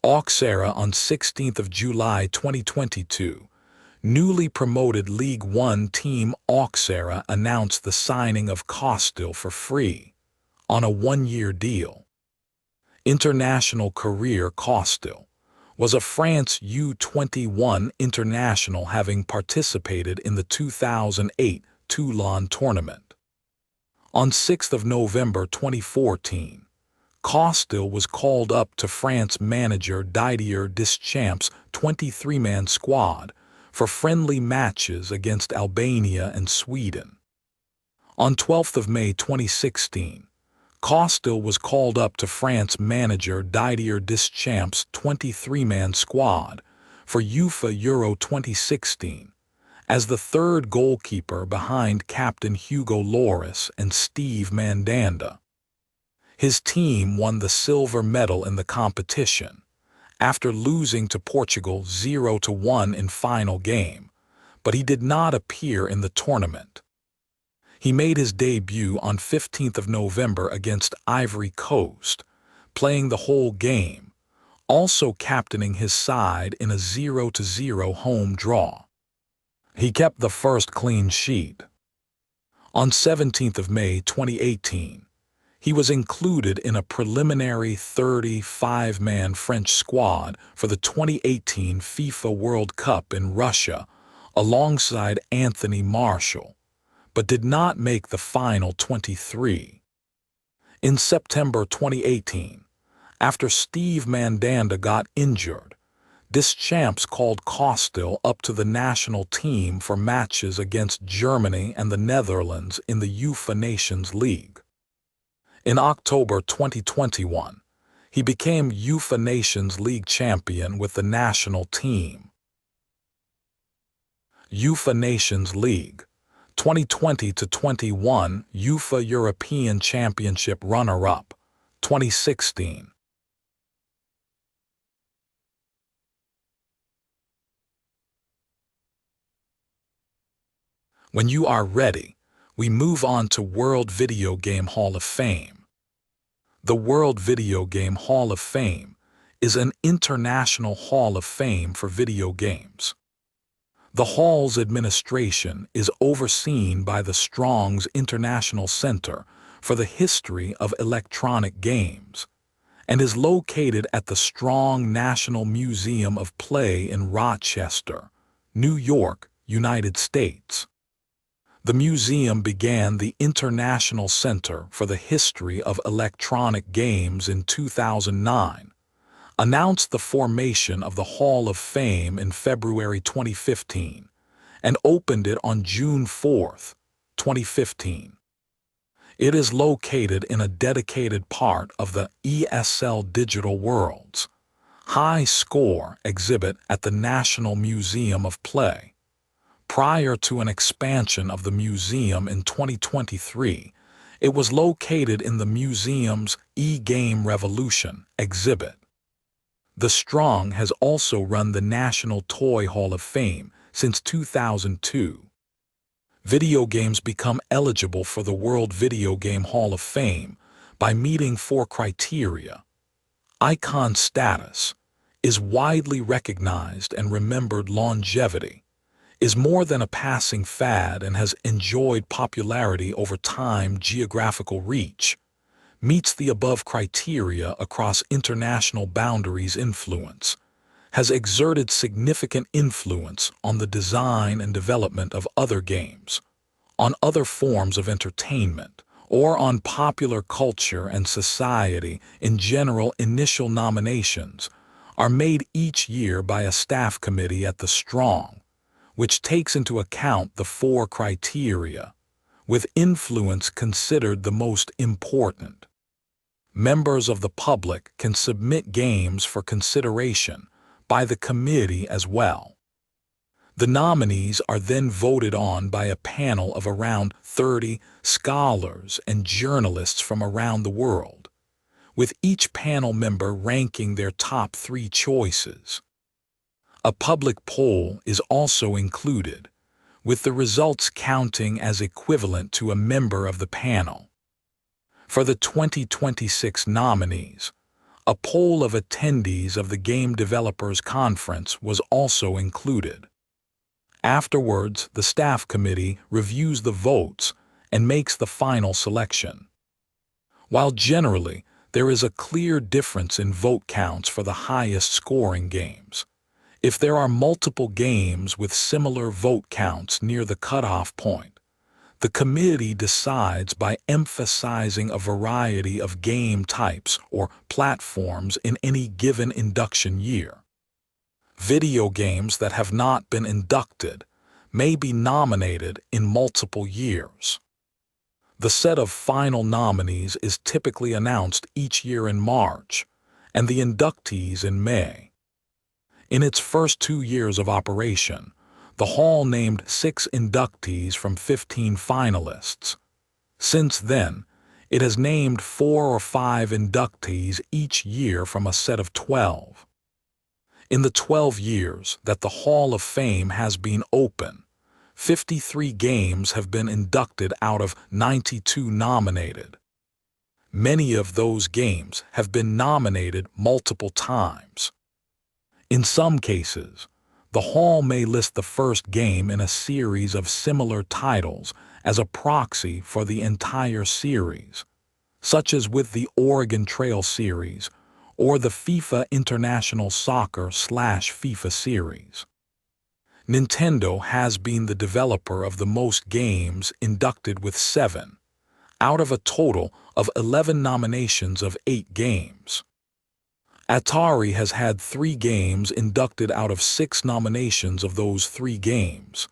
Auxerre. On 16th of July 2022, Newly promoted League One team Auxerre announced the signing of Costil for free on a one-year deal. International career. Costil was a France U21 international, having participated in the 2008 Toulon tournament. On 6 November 2014, Costil was called up to France manager Didier Deschamps' 23-man squad for friendly matches against Albania and Sweden. On 12 May 2016, Costil was called up to France manager Didier Deschamps' 23-man squad for UEFA Euro 2016 as the third goalkeeper behind captain Hugo Lloris and Steve Mandanda. His team won the silver medal in the competition after losing to Portugal 0-1 in final game, but he did not appear in the tournament. He made his debut on 15 November against Ivory Coast, playing the whole game, also captaining his side in a 0-0 home draw. He kept the first clean sheet. On 17 May 2018, he was included in a preliminary 35-man French squad for the 2018 FIFA World Cup in Russia alongside Anthony Martial, but did not make the final 23. In September 2018, after Steve Mandanda got injured, Deschamps called Costil up to the national team for matches against Germany and the Netherlands in the UEFA Nations League. In October 2021, he became UEFA Nations League champion with the national team. UEFA Nations League 2020-21 UEFA European Championship runner-up 2016. When you are ready, we move on to World Video Game Hall of Fame. The World Video Game Hall of Fame is an international hall of fame for video games. The Hall's administration is overseen by the Strong's International Center for the History of Electronic Games and is located at the Strong National Museum of Play in Rochester, New York, United States. The museum began the International Center for the History of Electronic Games in 2009, announced the formation of the Hall of Fame in February 2015, and opened it on June 4, 2015. It is located in a dedicated part of the ESL Digital Worlds High Score exhibit at the National Museum of Play. Prior to an expansion of the museum in 2023, it was located in the museum's E-Game Revolution exhibit. The Strong has also run the National Toy Hall of Fame since 2002. Video games become eligible for the World Video Game Hall of Fame by meeting 4 criteria. Icon status, is widely recognized and remembered. Longevity, is more than a passing fad and has enjoyed popularity over time. Geographical reach, meets the above criteria across international boundaries. Influence, has exerted significant influence on the design and development of other games, on other forms of entertainment, or on popular culture and society in general. Initial nominations are made each year by a staff committee at the Strong, which takes into account the 4 criteria, with influence considered the most important. Members of the public can submit games for consideration by the committee as well. The nominees are then voted on by a panel of around 30 scholars and journalists from around the world, with each panel member ranking their top 3 choices. A public poll is also included, with the results counting as equivalent to a member of the panel. For the 2026 nominees, a poll of attendees of the Game Developers Conference was also included. Afterwards, the staff committee reviews the votes and makes the final selection. While generally, there is a clear difference in vote counts for the highest scoring games, if there are multiple games with similar vote counts near the cutoff point, the committee decides by emphasizing a variety of game types or platforms in any given induction year. Video games that have not been inducted may be nominated in multiple years. The set of final nominees is typically announced each year in March, and the inductees in May. In its first 2 years of operation, the hall named 6 inductees from 15 finalists. Since then, it has named 4 or 5 inductees each year from a set of 12. In the 12 years that the Hall of Fame has been open, 53 games have been inducted out of 92 nominated. Many of those games have been nominated multiple times. In some cases, the Hall may list the first game in a series of similar titles as a proxy for the entire series, such as with the Oregon Trail series or the FIFA International Soccer/FIFA series. Nintendo has been the developer of the most games inducted with 7, out of a total of 11 nominations of 8 games. Atari has had 3 games inducted out of 6 nominations of those 3 games,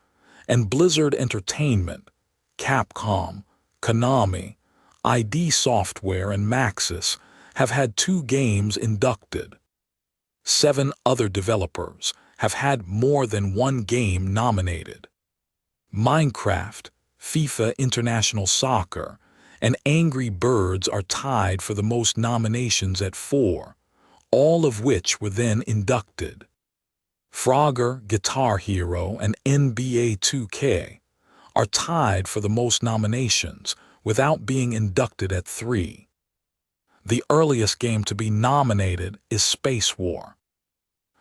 and Blizzard Entertainment, Capcom, Konami, ID Software, and Maxis have had 2 games inducted. 7 other developers have had more than 1 game nominated. Minecraft, FIFA International Soccer, and Angry Birds are tied for the most nominations at 4, all of which were then inducted. Frogger, Guitar Hero, and NBA 2K are tied for the most nominations without being inducted at 3. The earliest game to be nominated is Space War,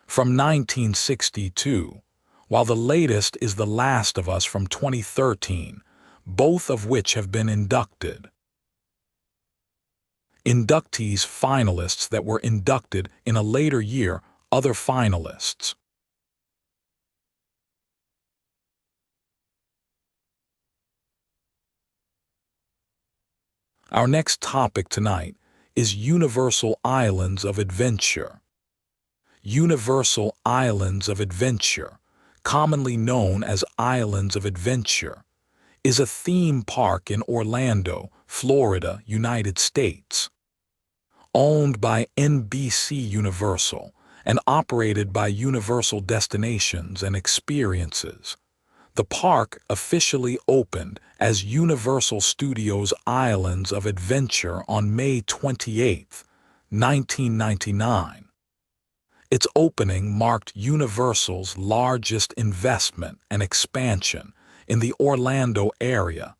from 1962, while the latest is The Last of Us from 2013, both of which have been inducted. Inductees finalists that were inducted in a later year, other finalists. Our next topic tonight is Universal Islands of Adventure. Universal Islands of Adventure, commonly known as Islands of Adventure, is a theme park in Orlando, Florida, United States. Owned by NBC Universal and operated by Universal Destinations and Experiences, the park officially opened as Universal Studios Islands of Adventure on May 28, 1999. Its opening marked Universal's largest investment and expansion in the Orlando area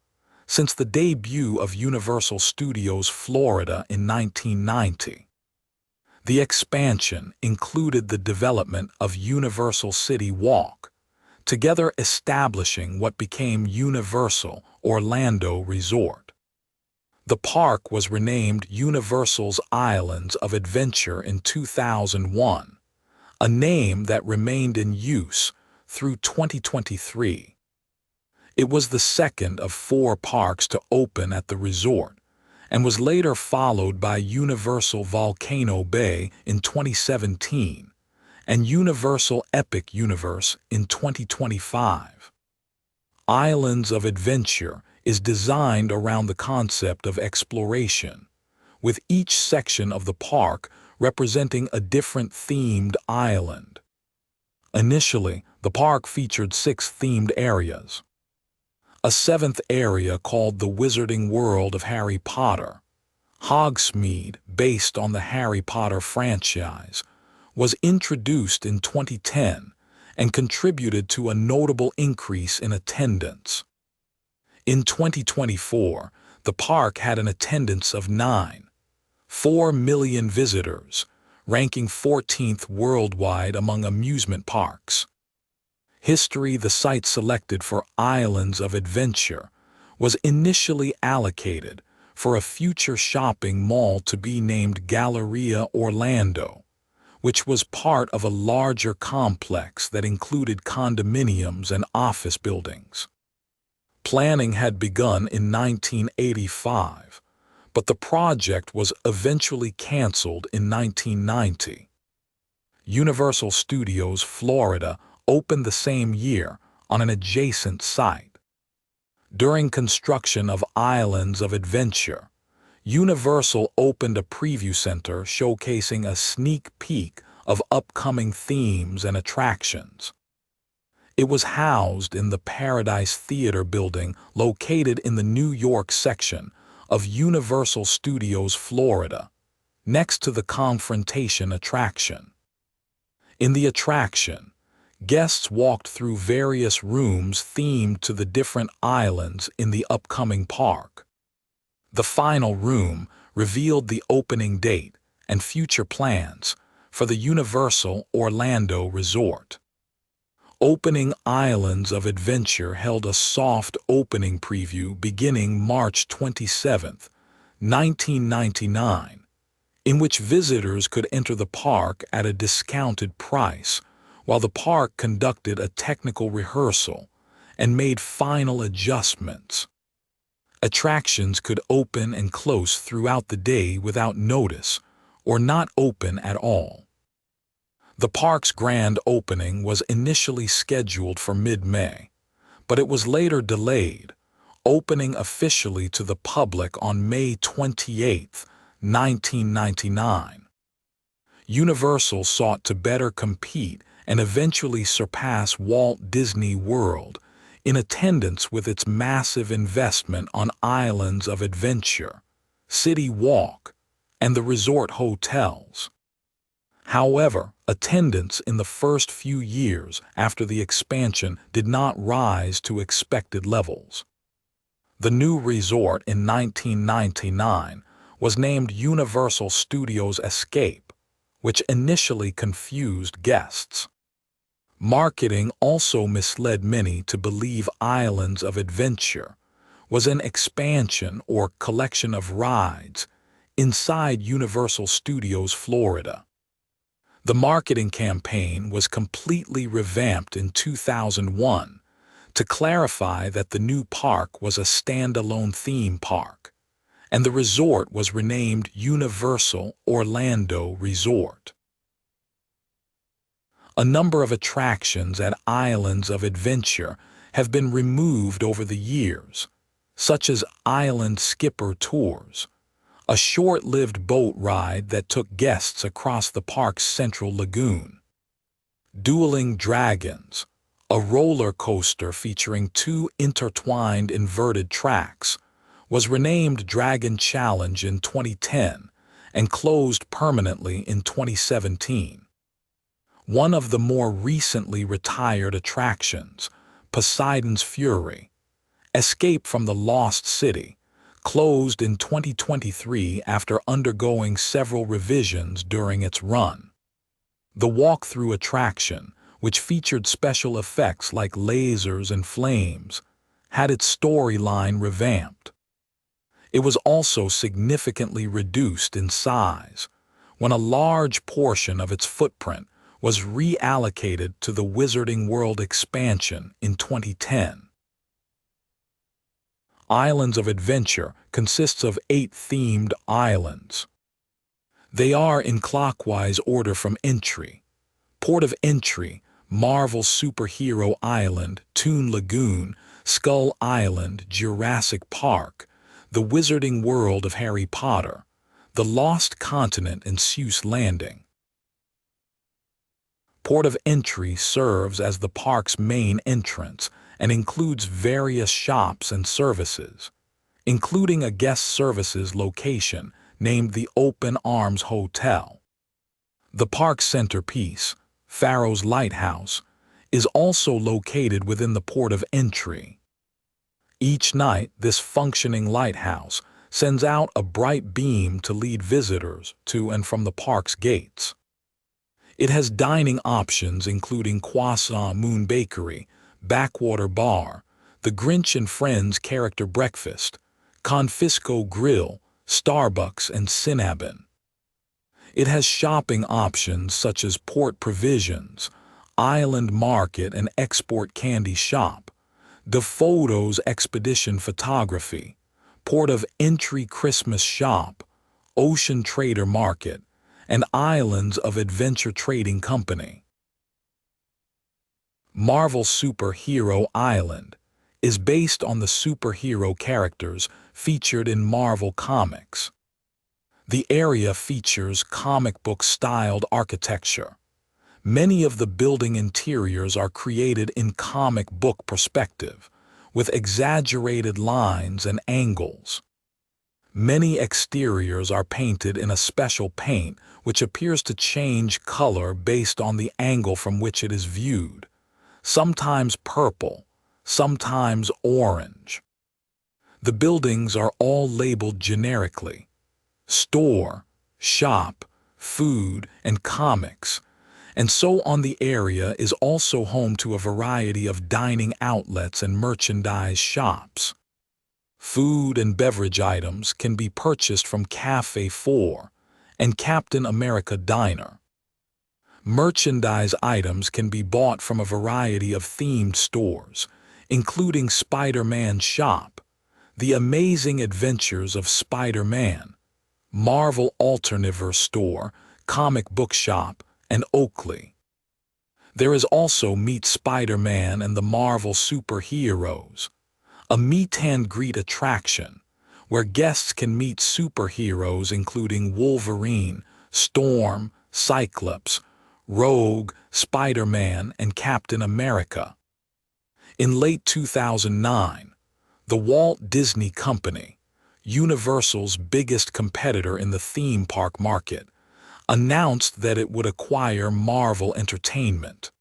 since the debut of Universal Studios Florida in 1990. The expansion included the development of Universal City Walk, together establishing what became Universal Orlando Resort. The park was renamed Universal's Islands of Adventure in 2001, a name that remained in use through 2023. It was the second of 4 parks to open at the resort, and was later followed by Universal Volcano Bay in 2017 and Universal Epic Universe in 2025. Islands of Adventure is designed around the concept of exploration, with each section of the park representing a different themed island. Initially, the park featured 6 themed areas. A 7th area called the Wizarding World of Harry Potter, Hogsmeade, based on the Harry Potter franchise, was introduced in 2010 and contributed to a notable increase in attendance. In 2024, the park had an attendance of 9.4 million visitors, ranking 14th worldwide among amusement parks. History: the site selected for Islands of Adventure was initially allocated for a future shopping mall to be named Galleria Orlando, which was part of a larger complex that included condominiums and office buildings. Planning had begun in 1985, but the project was eventually canceled in 1990. Universal Studios Florida opened the same year on an adjacent site. During construction of Islands of Adventure, Universal opened a preview center showcasing a sneak peek of upcoming themes and attractions. It was housed in the Paradise Theater building located in the New York section of Universal Studios Florida, next to the Confrontation attraction. In the attraction, guests walked through various rooms themed to the different islands in the upcoming park. The final room revealed the opening date and future plans for the Universal Orlando Resort. Opening Islands of Adventure held a soft opening preview beginning March 27, 1999, in which visitors could enter the park at a discounted price, while the park conducted a technical rehearsal and made final adjustments. Attractions could open and close throughout the day without notice, or not open at all. The park's grand opening was initially scheduled for mid-May, but it was later delayed, opening officially to the public on May 28, 1999. Universal sought to better compete and eventually surpass Walt Disney World in attendance with its massive investment on Islands of Adventure, City Walk, and the resort hotels. However, attendance in the first few years after the expansion did not rise to expected levels. The new resort in 1999 was named Universal Studios Escape, which initially confused guests. Marketing also misled many to believe Islands of Adventure was an expansion or collection of rides inside Universal Studios Florida. The marketing campaign was completely revamped in 2001 to clarify that the new park was a standalone theme park, and the resort was renamed Universal Orlando Resort. A number of attractions at Islands of Adventure have been removed over the years, such as Island Skipper Tours, a short-lived boat ride that took guests across the park's central lagoon. Dueling Dragons, a roller coaster featuring two intertwined inverted tracks, was renamed Dragon Challenge in 2010 and closed permanently in 2017. One of the more recently retired attractions, Poseidon's Fury, Escape from the Lost City, closed in 2023 after undergoing several revisions during its run. The walk-through attraction, which featured special effects like lasers and flames, had its storyline revamped. It was also significantly reduced in size, when a large portion of its footprint was reallocated to the Wizarding World expansion in 2010. Islands of Adventure consists of 8 themed islands. They are in clockwise order from entry: Port of Entry, Marvel Superhero Island, Toon Lagoon, Skull Island, Jurassic Park, the Wizarding World of Harry Potter, the Lost Continent, and Seuss Landing. Port of Entry serves as the park's main entrance and includes various shops and services, including a guest services location named the Open Arms Hotel. The park's centerpiece, Pharaoh's Lighthouse, is also located within the Port of Entry. Each night, this functioning lighthouse sends out a bright beam to lead visitors to and from the park's gates. It has dining options including Croissant Moon Bakery, Backwater Bar, The Grinch and Friends Character Breakfast, Confisco Grill, Starbucks, and Cinnabon. It has shopping options such as Port Provisions, Island Market and Export Candy Shop, De Photos Expedition Photography, Port of Entry Christmas Shop, Ocean Trader Market, and Islands of Adventure Trading Company. Marvel Superhero Island is based on the superhero characters featured in Marvel Comics. The area features comic book-styled architecture. Many of the building interiors are created in comic book perspective, with exaggerated lines and angles. Many exteriors are painted in a special paint which appears to change color based on the angle from which it is viewed, sometimes purple, sometimes orange. The buildings are all labeled generically: store, shop, food, and comics, and so on. The area is also home to a variety of dining outlets and merchandise shops. Food and beverage items can be purchased from Cafe 4 and Captain America Diner. Merchandise items can be bought from a variety of themed stores, including Spider-Man Shop, The Amazing Adventures of Spider-Man, Marvel Alterniverse Store, Comic Book Shop, and Oakley. There is also Meet Spider-Man and the Marvel Superheroes, a meet and greet attraction where guests can meet superheroes including Wolverine, Storm, Cyclops, Rogue, Spider-Man, and Captain America. In late 2009, the Walt Disney Company, Universal's biggest competitor in the theme park market, announced that it would acquire Marvel Entertainment.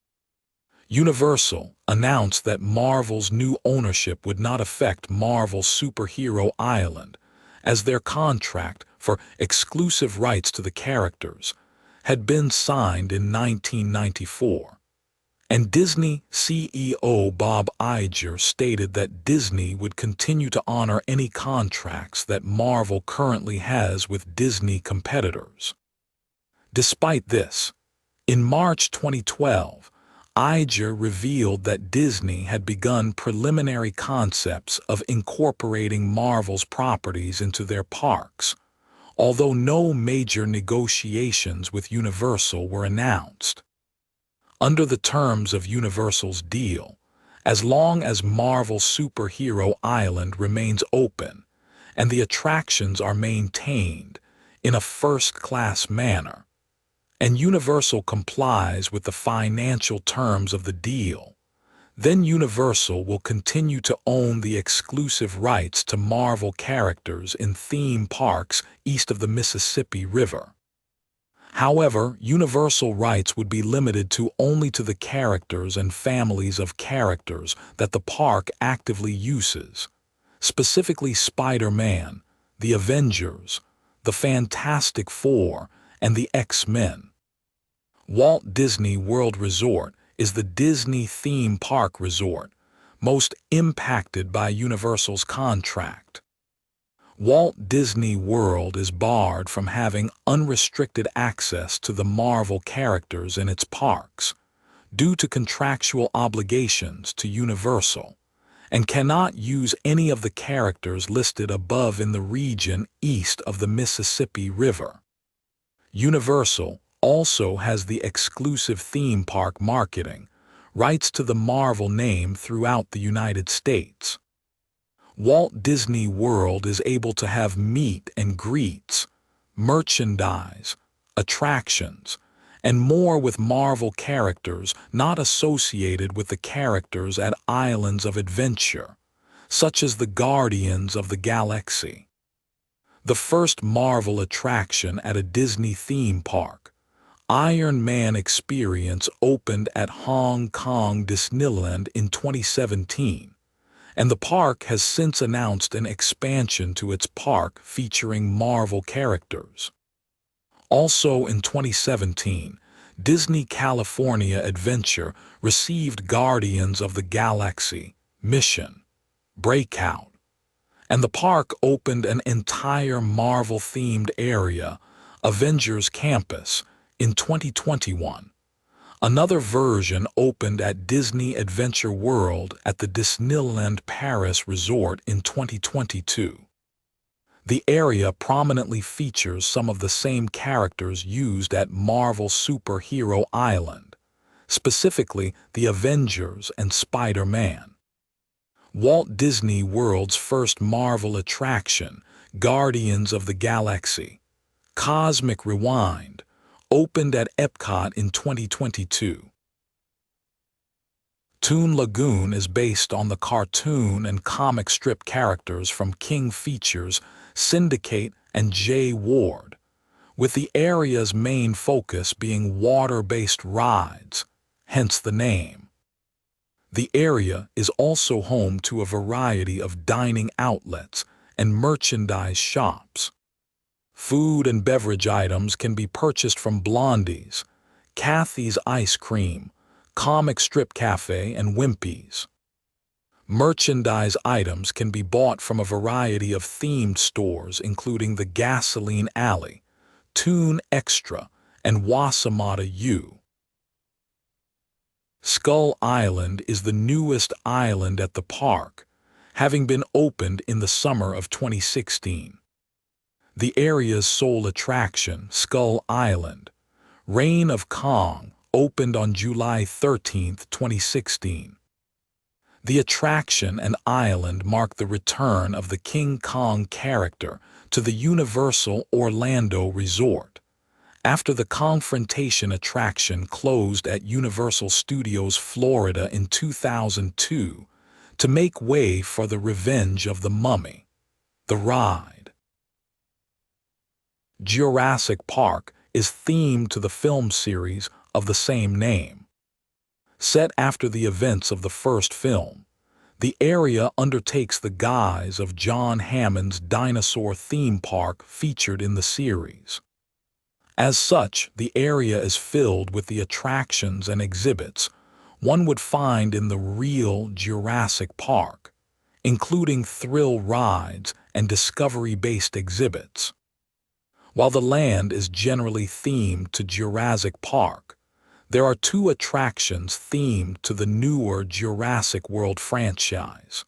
Universal announced that Marvel's new ownership would not affect Marvel Superhero Island, as their contract for exclusive rights to the characters had been signed in 1994. And Disney CEO Bob Iger stated that Disney would continue to honor any contracts that Marvel currently has with Disney competitors. Despite this, in March 2012, Iger revealed that Disney had begun preliminary concepts of incorporating Marvel's properties into their parks, although no major negotiations with Universal were announced. Under the terms of Universal's deal, as long as Marvel Superhero Island remains open and the attractions are maintained in a first-class manner, and Universal complies with the financial terms of the deal, then Universal will continue to own the exclusive rights to Marvel characters in theme parks east of the Mississippi River. However, Universal rights would be limited only to the characters and families of characters that the park actively uses, specifically Spider-Man, the Avengers, the Fantastic Four, and the X-Men. Walt Disney World Resort is the Disney theme park resort most impacted by Universal's contract. Walt Disney World is barred from having unrestricted access to the Marvel characters in its parks due to contractual obligations to Universal, and cannot use any of the characters listed above in the region east of the Mississippi River. Universal also has the exclusive theme park marketing rights to the Marvel name throughout the United States. Walt Disney World is able to have meet and greets, merchandise, attractions, and more with Marvel characters not associated with the characters at Islands of Adventure, such as the Guardians of the Galaxy. The first Marvel attraction at a Disney theme park, Iron Man Experience, opened at Hong Kong Disneyland in 2017, and the park has since announced an expansion to its park featuring Marvel characters. Also in 2017, Disney California Adventure received Guardians of the Galaxy, Mission, Breakout, and the park opened an entire Marvel-themed area, Avengers Campus, in 2021. Another version opened at Disney Adventure World at the Disneyland Paris Resort in 2022. The area prominently features some of the same characters used at Marvel Superhero Island, specifically the Avengers and Spider-Man. Walt Disney World's first Marvel attraction, Guardians of the Galaxy, Cosmic Rewind, opened at Epcot in 2022. Toon Lagoon is based on the cartoon and comic strip characters from King Features, Syndicate, and Jay Ward, with the area's main focus being water-based rides, hence the name. The area is also home to a variety of dining outlets and merchandise shops. Food and beverage items can be purchased from Blondie's, Kathy's Ice Cream, Comic Strip Cafe, and Wimpy's. Merchandise items can be bought from a variety of themed stores including the Gasoline Alley, Toon Extra, and Wasamata U. Skull Island is the newest island at the park, having been opened in the summer of 2016. The area's sole attraction, Skull Island, Reign of Kong, opened on July 13, 2016. The attraction and island mark the return of the King Kong character to the Universal Orlando Resort, after the Confrontation attraction closed at Universal Studios Florida in 2002 to make way for the Revenge of the Mummy, the ride. Jurassic Park is themed to the film series of the same name. Set after the events of the first film, the area undertakes the guise of John Hammond's dinosaur theme park featured in the series. As such, the area is filled with the attractions and exhibits one would find in the real Jurassic Park, including thrill rides and discovery-based exhibits. While the land is generally themed to Jurassic Park, there are two attractions themed to the newer Jurassic World franchise.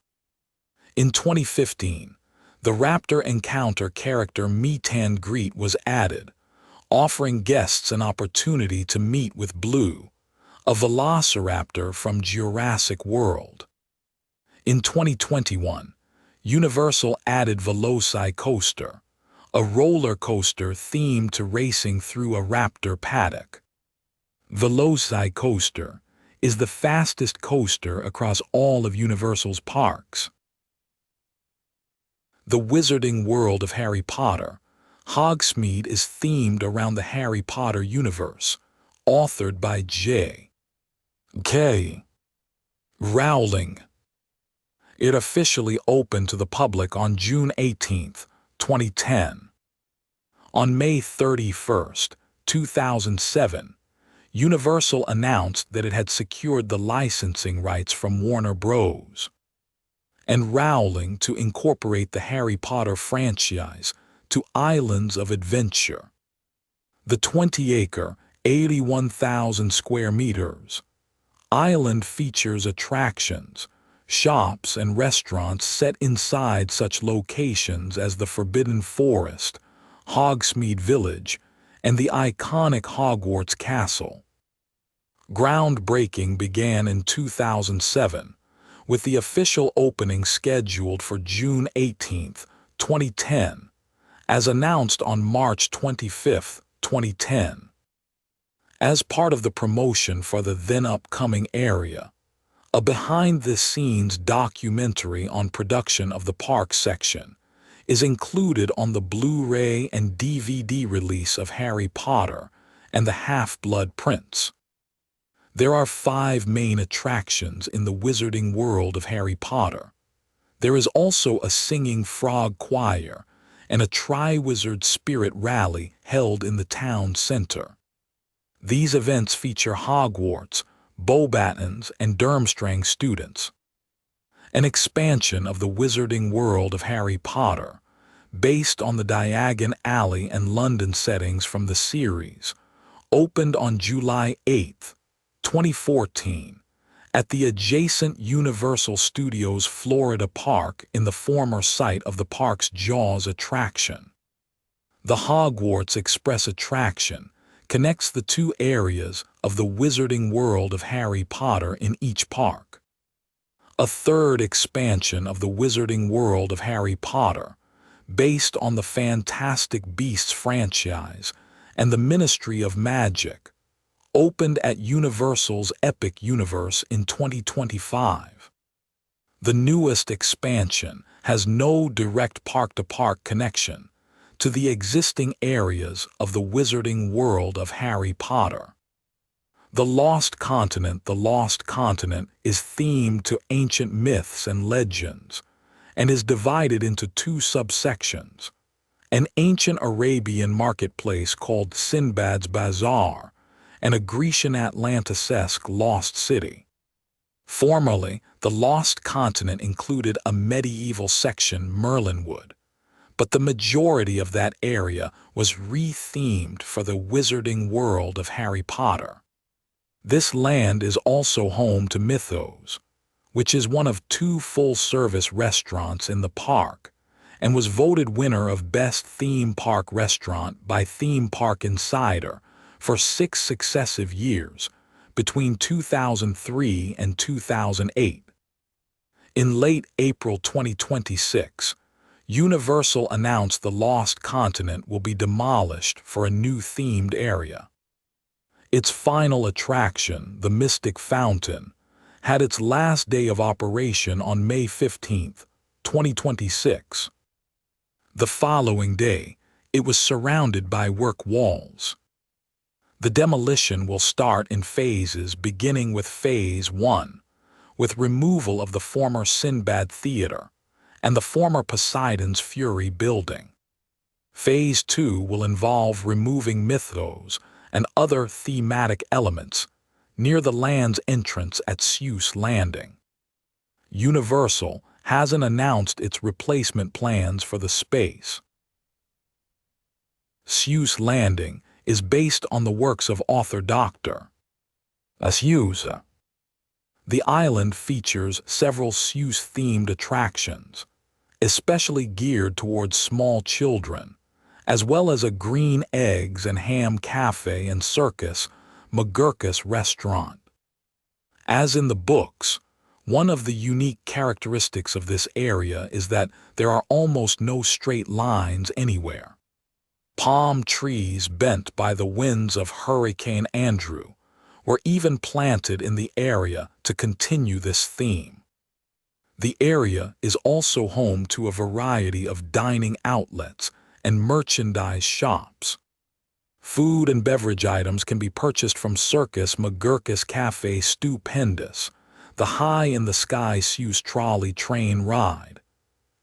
In 2015, the Raptor Encounter character Meet and Greet was added, offering guests an opportunity to meet with Blue, a velociraptor from Jurassic World. In 2021, Universal added Velocicoaster, a roller coaster themed to racing through a raptor paddock. Velocicoaster is the fastest coaster across all of Universal's parks. The Wizarding World of Harry Potter, Hogsmeade is themed around the Harry Potter universe, authored by J.K. Rowling. It officially opened to the public on June 18, 2010. On May 31, 2007, Universal announced that it had secured the licensing rights from Warner Bros. and Rowling to incorporate the Harry Potter franchise to Islands of Adventure. The 20-acre, 81,000 square meters island features attractions, shops, and restaurants set inside such locations as the Forbidden Forest, Hogsmeade Village, and the iconic Hogwarts Castle. Groundbreaking began in 2007, with the official opening scheduled for June 18, 2010, as announced on March 25, 2010. As part of the promotion for the then-upcoming area, a behind-the-scenes documentary on production of the park section is included on the Blu-ray and DVD release of Harry Potter and the Half-Blood Prince. There are 5 main attractions in the Wizarding World of Harry Potter. There is also a singing frog choir and a Triwizard Spirit Rally held in the town center. These events feature Hogwarts, Beauxbatons, and Durmstrang students. An expansion of the wizarding world of Harry Potter, based on the Diagon Alley and London settings from the series, opened on July 8, 2014, at the adjacent Universal Studios Florida Park in the former site of the park's Jaws attraction. The Hogwarts Express attraction connects the two areas of the wizarding world of Harry Potter in each park. A third expansion of the wizarding world of Harry Potter, based on the Fantastic Beasts franchise and the Ministry of Magic, opened at Universal's Epic Universe in 2025. The newest expansion has no direct park-to-park connection to the existing areas of the wizarding world of Harry Potter. The Lost Continent is themed to ancient myths and legends, and is divided into two subsections: an ancient Arabian marketplace called Sinbad's Bazaar, and a Grecian Atlantis-esque lost city. Formerly, the Lost Continent included a medieval section, Merlinwood, but the majority of that area was re-themed for the wizarding world of Harry Potter. This land is also home to Mythos, which is one of two full-service restaurants in the park, and was voted winner of Best Theme Park Restaurant by Theme Park Insider for 6 successive years, between 2003 and 2008. In late April 2026, Universal announced the Lost Continent will be demolished for a new themed area. Its final attraction, the Mystic Fountain, had its last day of operation on May 15, 2026. The following day, it was surrounded by work walls. The demolition will start in phases, beginning with Phase 1, with removal of the former Sinbad Theater and the former Poseidon's Fury building. Phase 2 will involve removing Mythos and other thematic elements near the land's entrance at Seuss Landing. Universal hasn't announced its replacement plans for the space. Seuss Landing is based on the works of author Dr. Seuss. The island features several Seuss-themed attractions, especially geared towards small children, as well as a green eggs and ham cafe and circus McGurkus restaurant. As in the books, one of the unique characteristics of this area is that there are almost no straight lines anywhere. Palm trees bent by the winds of Hurricane Andrew were even planted in the area to continue this theme. The area is also home to a variety of dining outlets and merchandise shops. Food and beverage items can be purchased from Circus McGurkus Cafe Stupendous, the high-in-the-sky Seuss trolley train ride,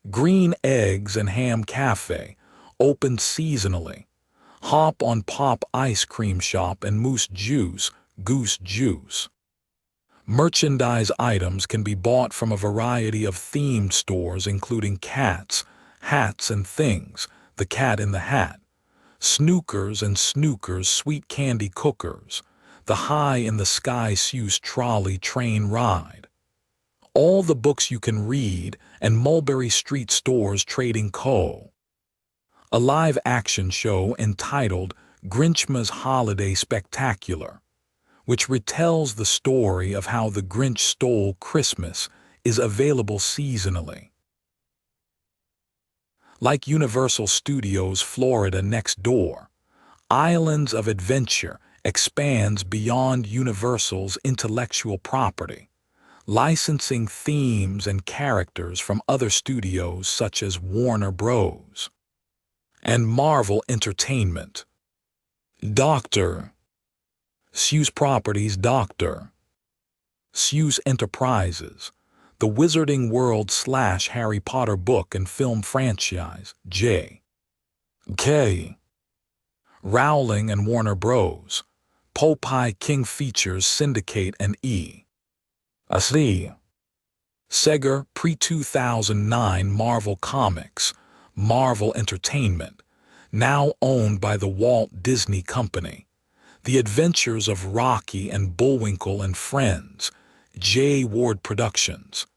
Green Eggs and Ham Cafe, opened seasonally, Hop on Pop Ice Cream Shop, and Moose Juice, Goose Juice. Merchandise items can be bought from a variety of themed stores including Cats, Hats and Things, The Cat in the Hat, Snookers and Snookers Sweet Candy Cookers, the high-in-the-sky Seuss trolley train ride, All the Books You Can Read, and Mulberry Street Stores Trading Co. A live-action show entitled Grinchmas Holiday Spectacular, which retells the story of how the Grinch stole Christmas, is available seasonally. Like Universal Studios Florida next door, Islands of Adventure expands beyond Universal's intellectual property, licensing themes and characters from other studios such as Warner Bros. And Marvel Entertainment. Dr. Seuss Properties. Dr. Seuss Enterprises, the Wizarding World / Harry Potter book and film franchise, J.K. Rowling and Warner Bros., Popeye King features Syndicate and E. A.C. Seger pre-2009 Marvel Comics, Marvel Entertainment, now owned by the Walt Disney Company. The Adventures of Rocky and Bullwinkle and Friends, J. Ward Productions.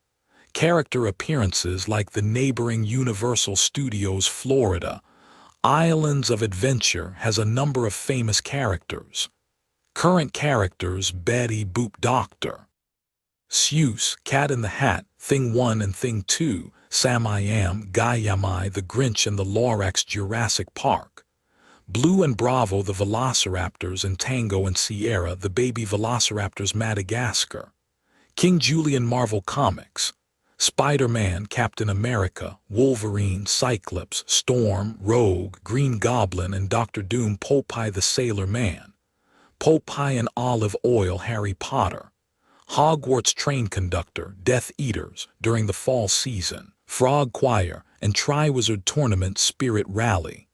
Character appearances like the neighboring Universal Studios Florida Islands of Adventure has a number of famous characters. Current characters: Betty Boop Doctor, Seuss, Cat in the Hat, Thing 1 and Thing 2, Sam I Am, Guy Yamai, The Grinch and the Lorax, Jurassic Park, Blue and Bravo, the Velociraptors, and Tango and Sierra, the Baby Velociraptors, Madagascar, King Julian, Marvel Comics, Spider-Man, Captain America, Wolverine, Cyclops, Storm, Rogue, Green Goblin, and Doctor Doom, Popeye the Sailor Man, Popeye and Olive Oil, Harry Potter, Hogwarts Train Conductor, Death Eaters, during the fall season, Frog Choir, and Triwizard Tournament, Spirit Rally.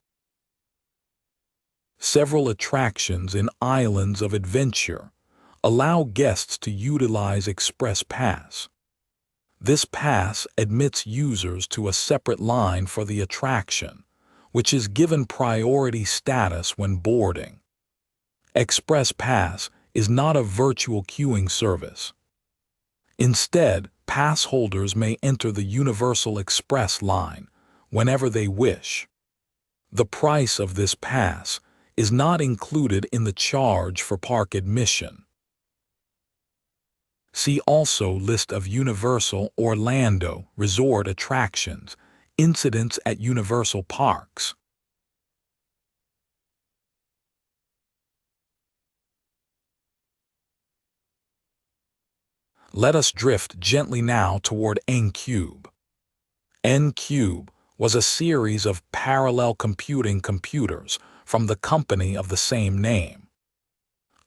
Several attractions in Islands of Adventure allow guests to utilize Express Pass. This pass admits users to a separate line for the attraction, which is given priority status when boarding. Express Pass is not a virtual queuing service. Instead, pass holders may enter the Universal Express line whenever they wish. The price of this pass is not included in the charge for park admission. See also List of Universal Orlando Resort attractions, incidents at Universal Parks. Let us drift gently now toward NCUBE. NCUBE was a series of parallel computing computers from the company of the same name.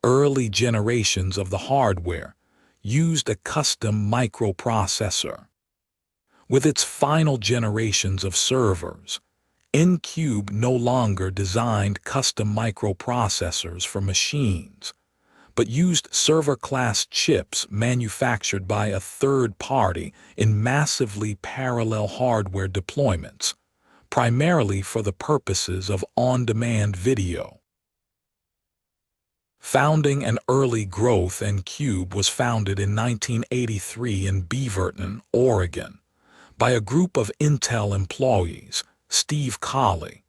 Early generations of the hardware used a custom microprocessor. With its final generations of servers, NCUBE no longer designed custom microprocessors for machines, but used server-class chips manufactured by a third party in massively parallel hardware deployments, primarily for the purposes of on-demand video. Founding and early growth, NCUBE was founded in 1983 in Beaverton, Oregon, by a group of Intel employees: Steve Colley,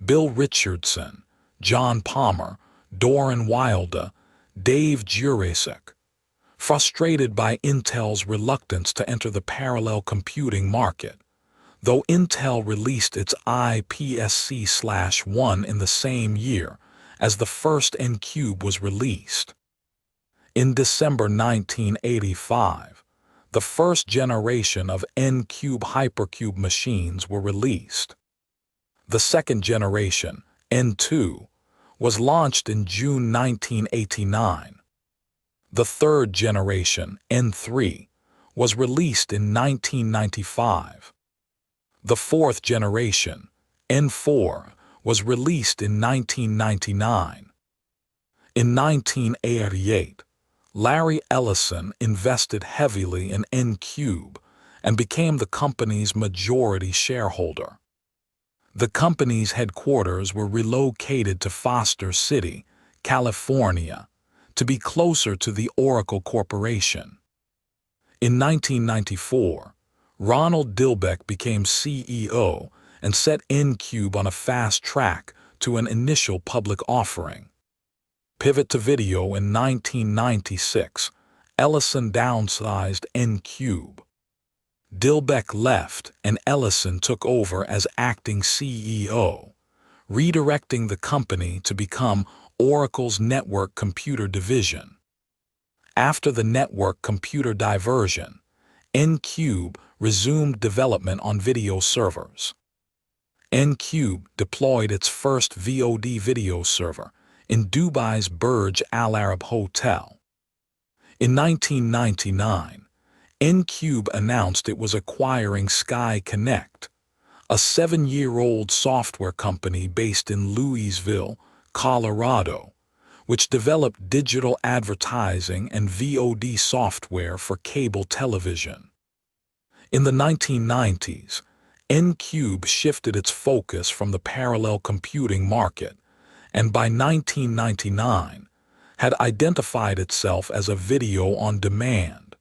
Bill Richardson, John Palmer, Doran Wilder, Dave Jurasek. Frustrated by Intel's reluctance to enter the parallel computing market, though Intel released its IPSC-1 in the same year as the first NCUBE was released. In December 1985, the first generation of NCUBE Hypercube machines were released. The second generation, N2, was launched in June 1989. The third generation, N3, was released in 1995. The fourth generation, N4, was released in 1999. In 1988, Larry Ellison invested heavily in NCUBE and became the company's majority shareholder. The company's headquarters were relocated to Foster City, California, to be closer to the Oracle Corporation. In 1994, Ronald Dilbeck became CEO and set NCUBE on a fast track to an initial public offering. Pivot to video. In 1996, Ellison downsized NCUBE. Dilbeck left and Ellison took over as acting CEO, redirecting the company to become Oracle's network computer division. After the network computer diversion, NCUBE resumed development on video servers. NCUBE deployed its first VOD video server in Dubai's Burj Al Arab Hotel. In 1999, NCUBE announced it was acquiring Sky Connect, a 7-year-old software company based in Louisville, Colorado, which developed digital advertising and VOD software for cable television. In the 1990s, NCUBE shifted its focus from the parallel computing market, and by 1999 had identified itself as a video-on-demand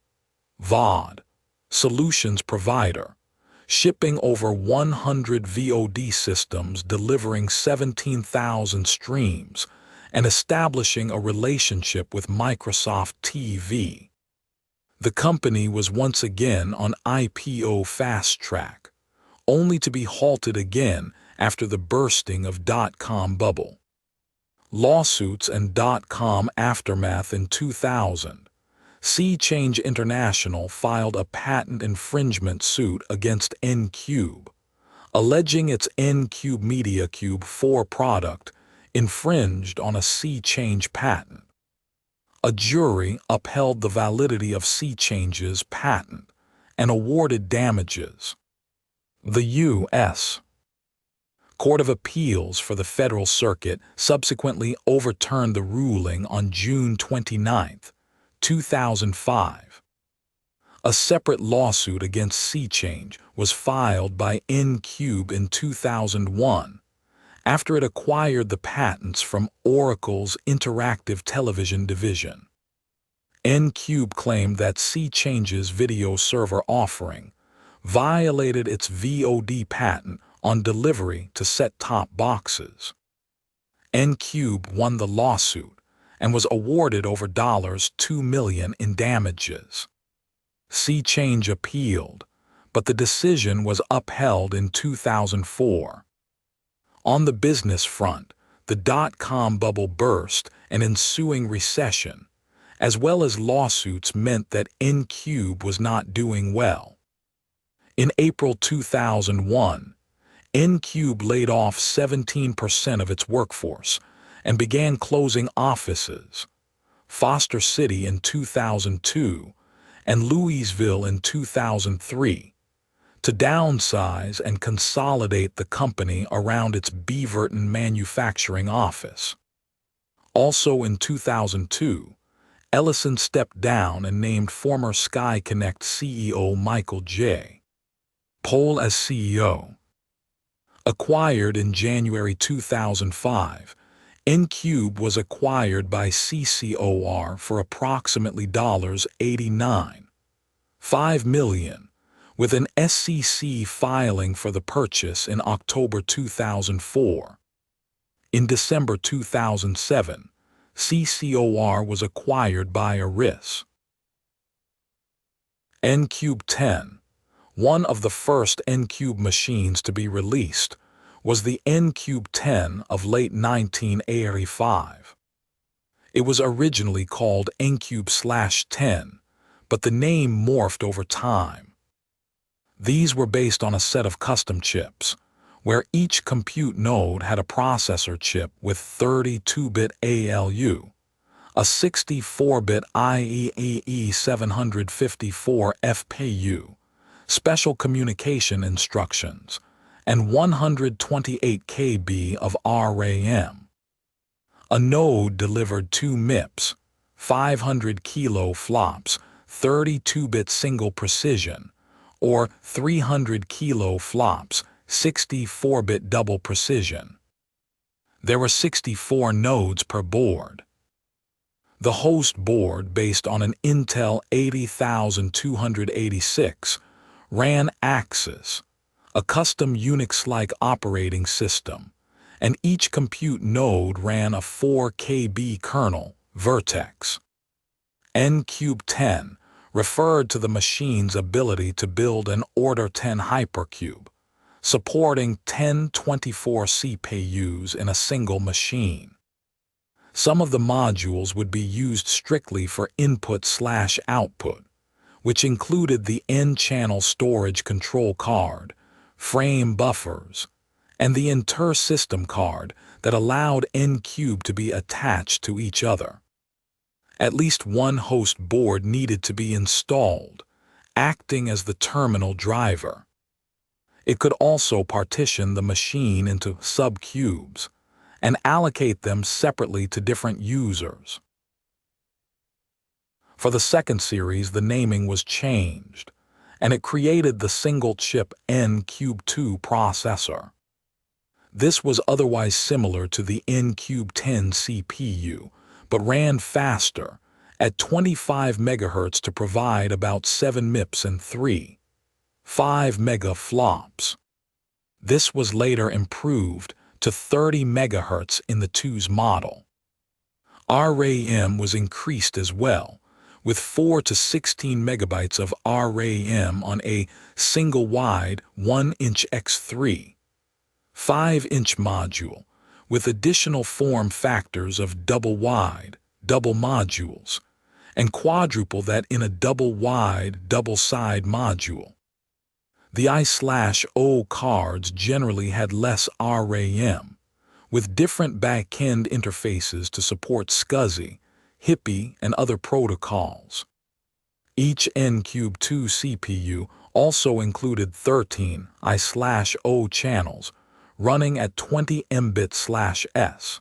(VOD) solutions provider, shipping over 100 VOD systems delivering 17,000 streams and establishing a relationship with Microsoft TV. The company was once again on IPO fast track, only to be halted again after the bursting of dot-com bubble. Lawsuits and dot-com aftermath. In 2000, Sea Change International filed a patent infringement suit against NCUBE, alleging its NCUBE MediaCube 4 product infringed on a Sea Change patent. A jury upheld the validity of Sea Change's patent and awarded damages. The U.S. Court of Appeals for the Federal Circuit subsequently overturned the ruling on June 29, 2005. A separate lawsuit against Sea Change was filed by NCUBE in 2001 after it acquired the patents from Oracle's interactive television division. NCUBE claimed that Sea Change's video server offering violated its VOD patent on delivery to set-top boxes. NCUBE won the lawsuit and was awarded over $2 million in damages. Sea Change appealed, but the decision was upheld in 2004. On the business front, the dot-com bubble burst and ensuing recession, as well as lawsuits, meant that NCUBE was not doing well. In April 2001, NCUBE laid off 17% of its workforce and began closing offices, Foster City in 2002 and Louisville in 2003, to downsize and consolidate the company around its Beaverton manufacturing office. Also in 2002, Ellison stepped down and named former SkyConnect CEO Michael J. Pohl as CEO. Acquired in January 2005, NCUBE was acquired by CCOR for approximately $89.5 million, with an SEC filing for the purchase in October 2004. In December 2007, CCOR was acquired by Aris. NCUBE 10, one of the first NCUBE machines to be released, was the NCUBE 10 of late 1985. It was originally called NCUBE/10, but the name morphed over time. These were based on a set of custom chips, where each compute node had a processor chip with 32-bit ALU, a 64-bit IEEE 754 FPU, special communication instructions, and 128 KB of RAM. A node delivered 2 MIPS, 500 kilo flops, 32-bit single precision, or 300 kilo flops, 64-bit double precision. There were 64 nodes per board. The host board, based on an Intel 80286, ran Axis, a custom Unix-like operating system, and each compute node ran a 4 KB kernel, Vertex. NCUBE 10 referred to the machine's ability to build an Order 10 hypercube, supporting 10 24 CPUs in a single machine. Some of the modules would be used strictly for input/output, which included the N-channel storage control card, frame buffers, and the inter-system card that allowed NCUBE to be attached to each other. At least one host board needed to be installed, acting as the terminal driver. It could also partition the machine into subcubes, and allocate them separately to different users. For the second series, the naming was changed, and it created the single-chip NCUBE2 processor. This was otherwise similar to the NCUBE10 CPU, but ran faster, at 25 MHz to provide about 7 MIPS and 3.5 megaflops. This was later improved to 30 MHz in the 2's model. RAM was increased as well, with 4 to 16 megabytes of RAM on a single wide 1-inch x 3.5-inch module, with additional form factors of double wide, double modules, and quadruple that in a double wide, double side module. The I/O cards generally had less RAM, with different back-end interfaces to support SCSI, HIPPY, and other protocols. Each NCUBE2 CPU also included 13 I/O channels, running at 20 Mbit/s.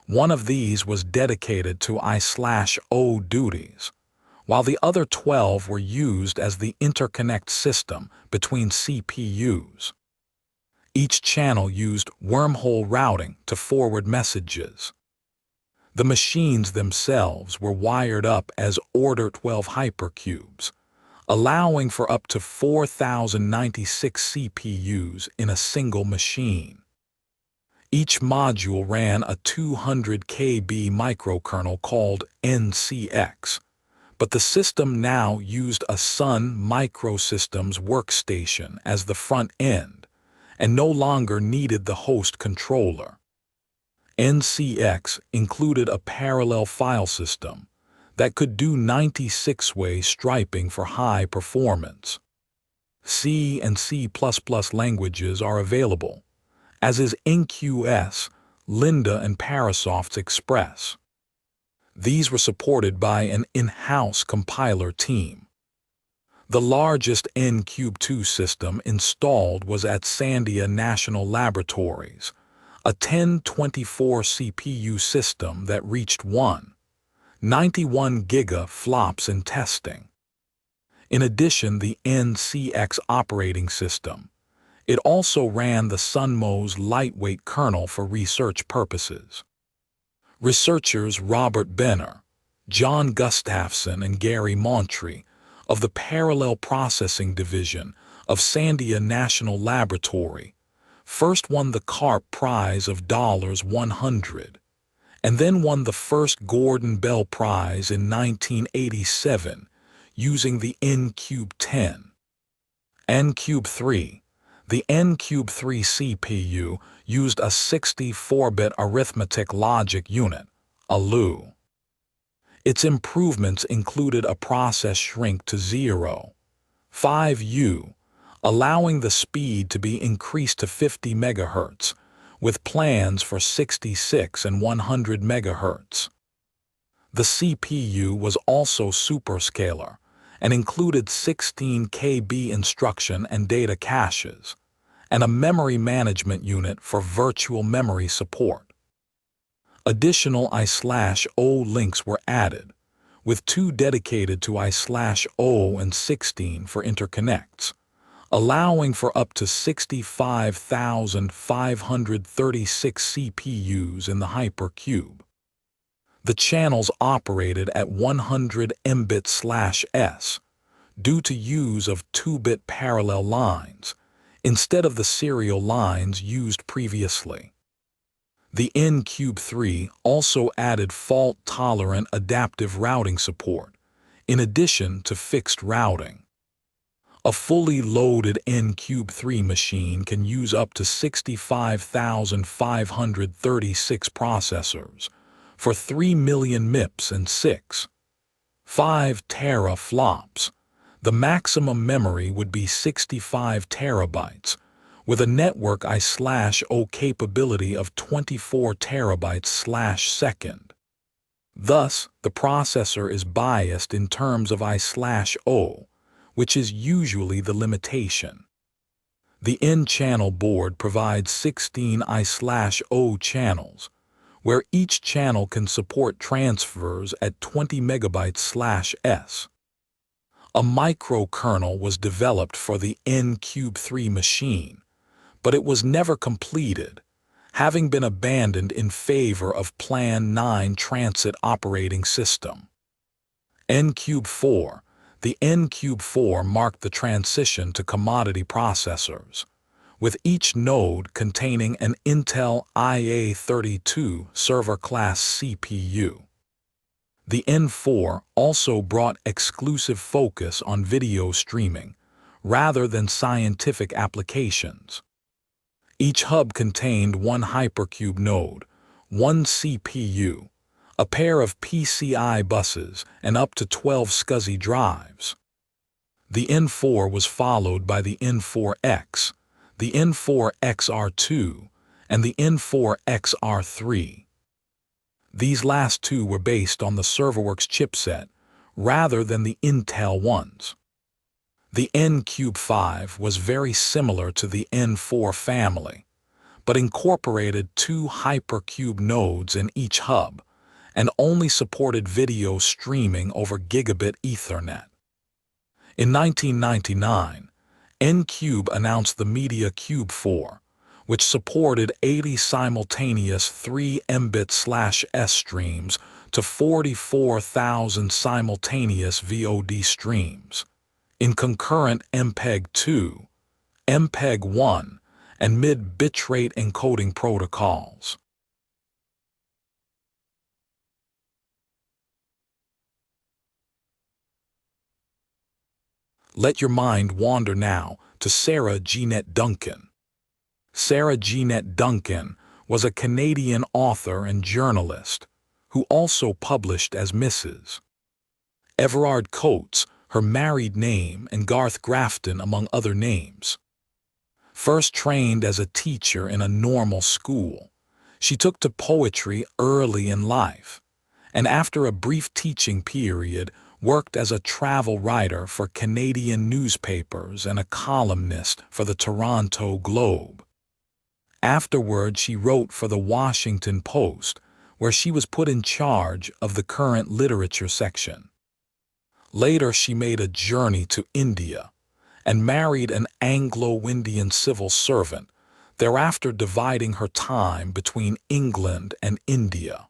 One of these was dedicated to I/O duties, while the other 12 were used as the interconnect system between CPUs. Each channel used wormhole routing to forward messages. The machines themselves were wired up as order 12 hypercubes, allowing for up to 4,096 CPUs in a single machine. Each module ran a 200 KB microkernel called NCX, but the system now used a Sun Microsystems workstation as the front end and no longer needed the host controller. NCX included a parallel file system that could do 96-way striping for high performance. C and C++ languages are available, as is NQS, Lynda, and Parasoft's Express. These were supported by an in-house compiler team. The largest NCUBE2 system installed was at Sandia National Laboratories, a 1024 CPU system that reached 191 gigaflops in testing. In addition, the NCX operating system, it also ran the Sunmos lightweight kernel for research purposes. Researchers Robert Benner, John Gustafson, and Gary Montree of the Parallel Processing Division of Sandia National Laboratory first won the CARP Prize of $100, and then won the first Gordon Bell Prize in 1987 using the NCUBE10. NCUBE3. The NCUBE3 CPU used a 64-bit arithmetic logic unit, ALU. Its improvements included a process shrink to 0.5U, allowing the speed to be increased to 50 MHz, with plans for 66 and 100 MHz. The CPU was also superscalar and included 16 KB instruction and data caches, and a memory management unit for virtual memory support. Additional I/O links were added, with 2 dedicated to I/O and 16 for interconnects, allowing for up to 65,536 CPUs in the hypercube. The channels operated at 100 Mbit/s due to use of 2-bit parallel lines instead of the serial lines used previously. The NCUBE3 also added fault-tolerant adaptive routing support, in addition to fixed routing. A fully loaded NCUBE3 machine can use up to 65,536 processors for 3 million MIPS and 6.5 teraflops. The maximum memory would be 65 terabytes, with a network I/O capability of 24 terabytes/second. Thus, the processor is biased in terms of I/O, which is usually the limitation. The N-channel board provides 16 I/O channels, where each channel can support transfers at 20 megabytes/s. A microkernel was developed for the NCUBE-3 machine, but it was never completed, having been abandoned in favor of Plan 9 Transit Operating System. NCUBE-4. The NCUBE-4 marked the transition to commodity processors, with each node containing an Intel IA32 server-class CPU. The N4 also brought exclusive focus on video streaming, rather than scientific applications. Each hub contained one hypercube node, one CPU, a pair of PCI buses, and up to 12 SCSI drives. The N4 was followed by the N4X, the N4XR2, and the N4XR3. These last two were based on the Serverworks chipset, rather than the Intel ones. The NCUBE-5 was very similar to the N4 family, but incorporated two hypercube nodes in each hub, and only supported video streaming over gigabit Ethernet. In 1999, NCUBE announced the MediaCube 4, which supported 80 simultaneous 3 Mbit/s streams to 44,000 simultaneous VOD streams, in concurrent MPEG-2, MPEG-1, and mid-bitrate encoding protocols. Let your mind wander now to Sara Jeannette Duncan. Sara Jeannette Duncan was a Canadian author and journalist who also published as Mrs. Everard Coates, her married name, and Garth Grafton among other names. First trained as a teacher in a normal school, she took to poetry early in life, and after a brief teaching period worked as a travel writer for Canadian newspapers and a columnist for the Toronto Globe. Afterward, she wrote for the Washington Post, where she was put in charge of the current literature section. Later, she made a journey to India and married an Anglo-Indian civil servant, thereafter dividing her time between England and India.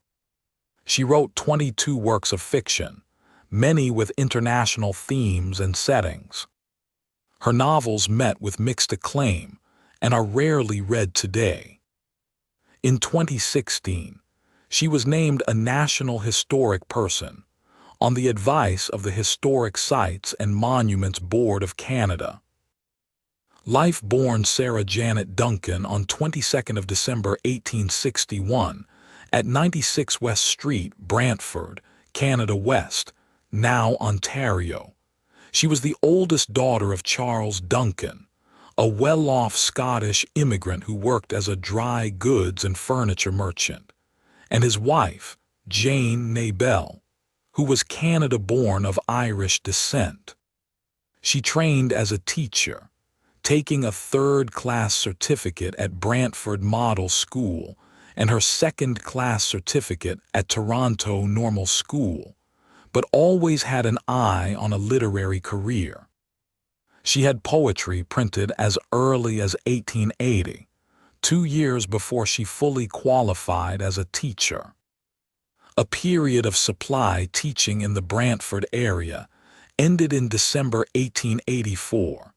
She wrote 22 works of fiction, many with international themes and settings. Her novels met with mixed acclaim and are rarely read today. In 2016, she was named a National Historic Person on the advice of the Historic Sites and Monuments Board of Canada. Life-born Sara Jeannette Duncan on 22nd of December 1861 at 96 West Street, Brantford, Canada West, now Ontario. She was the oldest daughter of Charles Duncan, a well-off Scottish immigrant who worked as a dry goods and furniture merchant, and his wife, Jane Bell, who was Canada-born of Irish descent. She trained as a teacher, taking a third-class certificate at Brantford Model School and her second-class certificate at Toronto Normal School, but always had an eye on a literary career. She had poetry printed as early as 1880, 2 years before she fully qualified as a teacher. A period of supply teaching in the Brantford area ended in December 1884,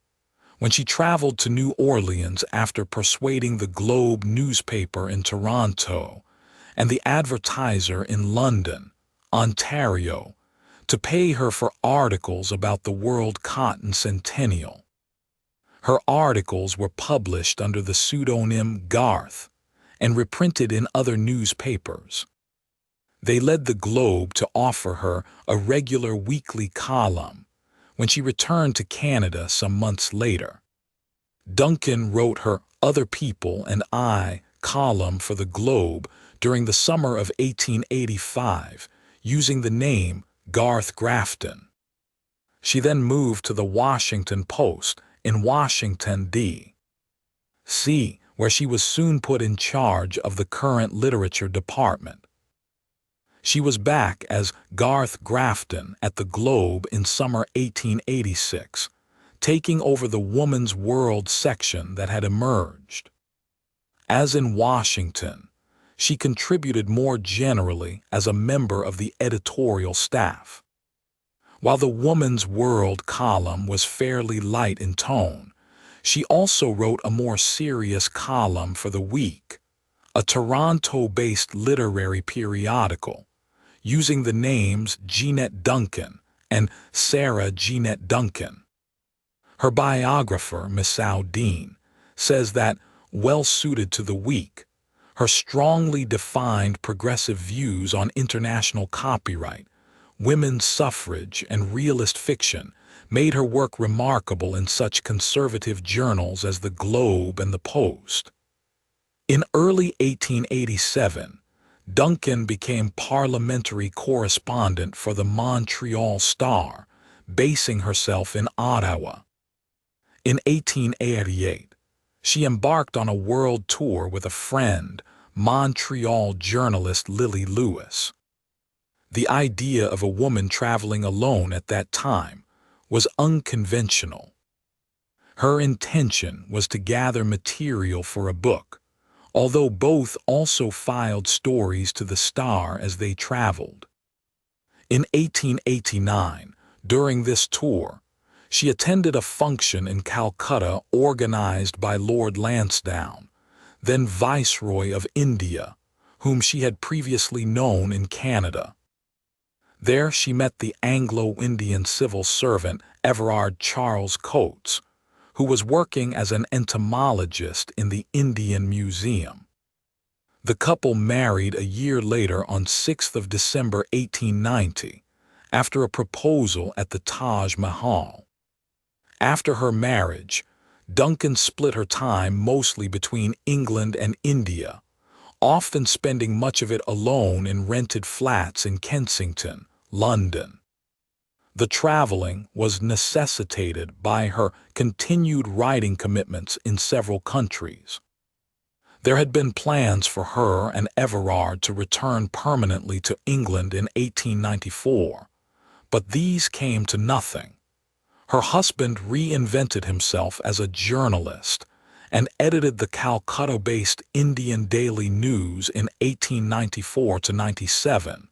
when she traveled to New Orleans after persuading the Globe newspaper in Toronto and the Advertiser in London, Ontario, to pay her for articles about the World Cotton Centennial. Her articles were published under the pseudonym Garth and reprinted in other newspapers. They led the Globe to offer her a regular weekly column when she returned to Canada some months later. Duncan wrote her Other People and I column for the Globe during the summer of 1885, using the name Garth Grafton. She then moved to the Washington Post in Washington, D. where she was soon put in charge of the current literature department. She was back as Garth Grafton at the Globe in summer 1886, taking over the Woman's World section that had emerged. As in Washington, she contributed more generally as a member of the editorial staff. While the Woman's World column was fairly light in tone, she also wrote a more serious column for The Week, a Toronto-based literary periodical, using the names Jeannette Duncan and Sara Jeannette Duncan. Her biographer, Miss Dean, says that, well suited to The Week, her strongly defined progressive views on international copyright, women's suffrage, and realist fiction made her work remarkable in such conservative journals as The Globe and The Post. In early 1887, Duncan became parliamentary correspondent for the Montreal Star, basing herself in Ottawa. In 1888, she embarked on a world tour with a friend, Montreal journalist Lily Lewis. The idea of a woman traveling alone at that time was unconventional. Her intention was to gather material for a book, although both also filed stories to the Star as they traveled. In 1889, during this tour, she attended a function in Calcutta organized by Lord Lansdowne, then Viceroy of India, whom she had previously known in Canada. There she met the Anglo-Indian civil servant Everard Charles Coates, who was working as an entomologist in the Indian Museum. The couple married a year later on 6th of December 1890, after a proposal at the Taj Mahal. After her marriage, Duncan split her time mostly between England and India, often spending much of it alone in rented flats in Kensington, London. The traveling was necessitated by her continued writing commitments in several countries. There had been plans for her and Everard to return permanently to England in 1894, but these came to nothing. Her husband reinvented himself as a journalist and edited the Calcutta-based Indian Daily News in 1894–97,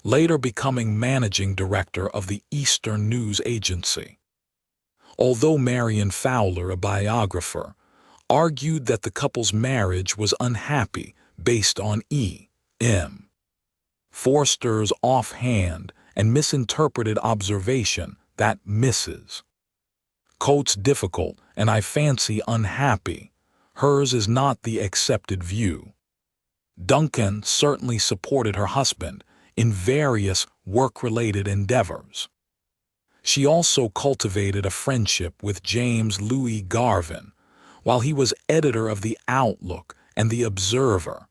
later becoming managing director of the Eastern News Agency. Although Marion Fowler, a biographer, argued that the couple's marriage was unhappy based on E.M. Forster's offhand and misinterpreted observation that Mrs. Coates difficult and I fancy unhappy, hers is not the accepted view. Duncan certainly supported her husband in various work-related endeavors. She also cultivated a friendship with James Louis Garvin while he was editor of The Outlook and The Observer,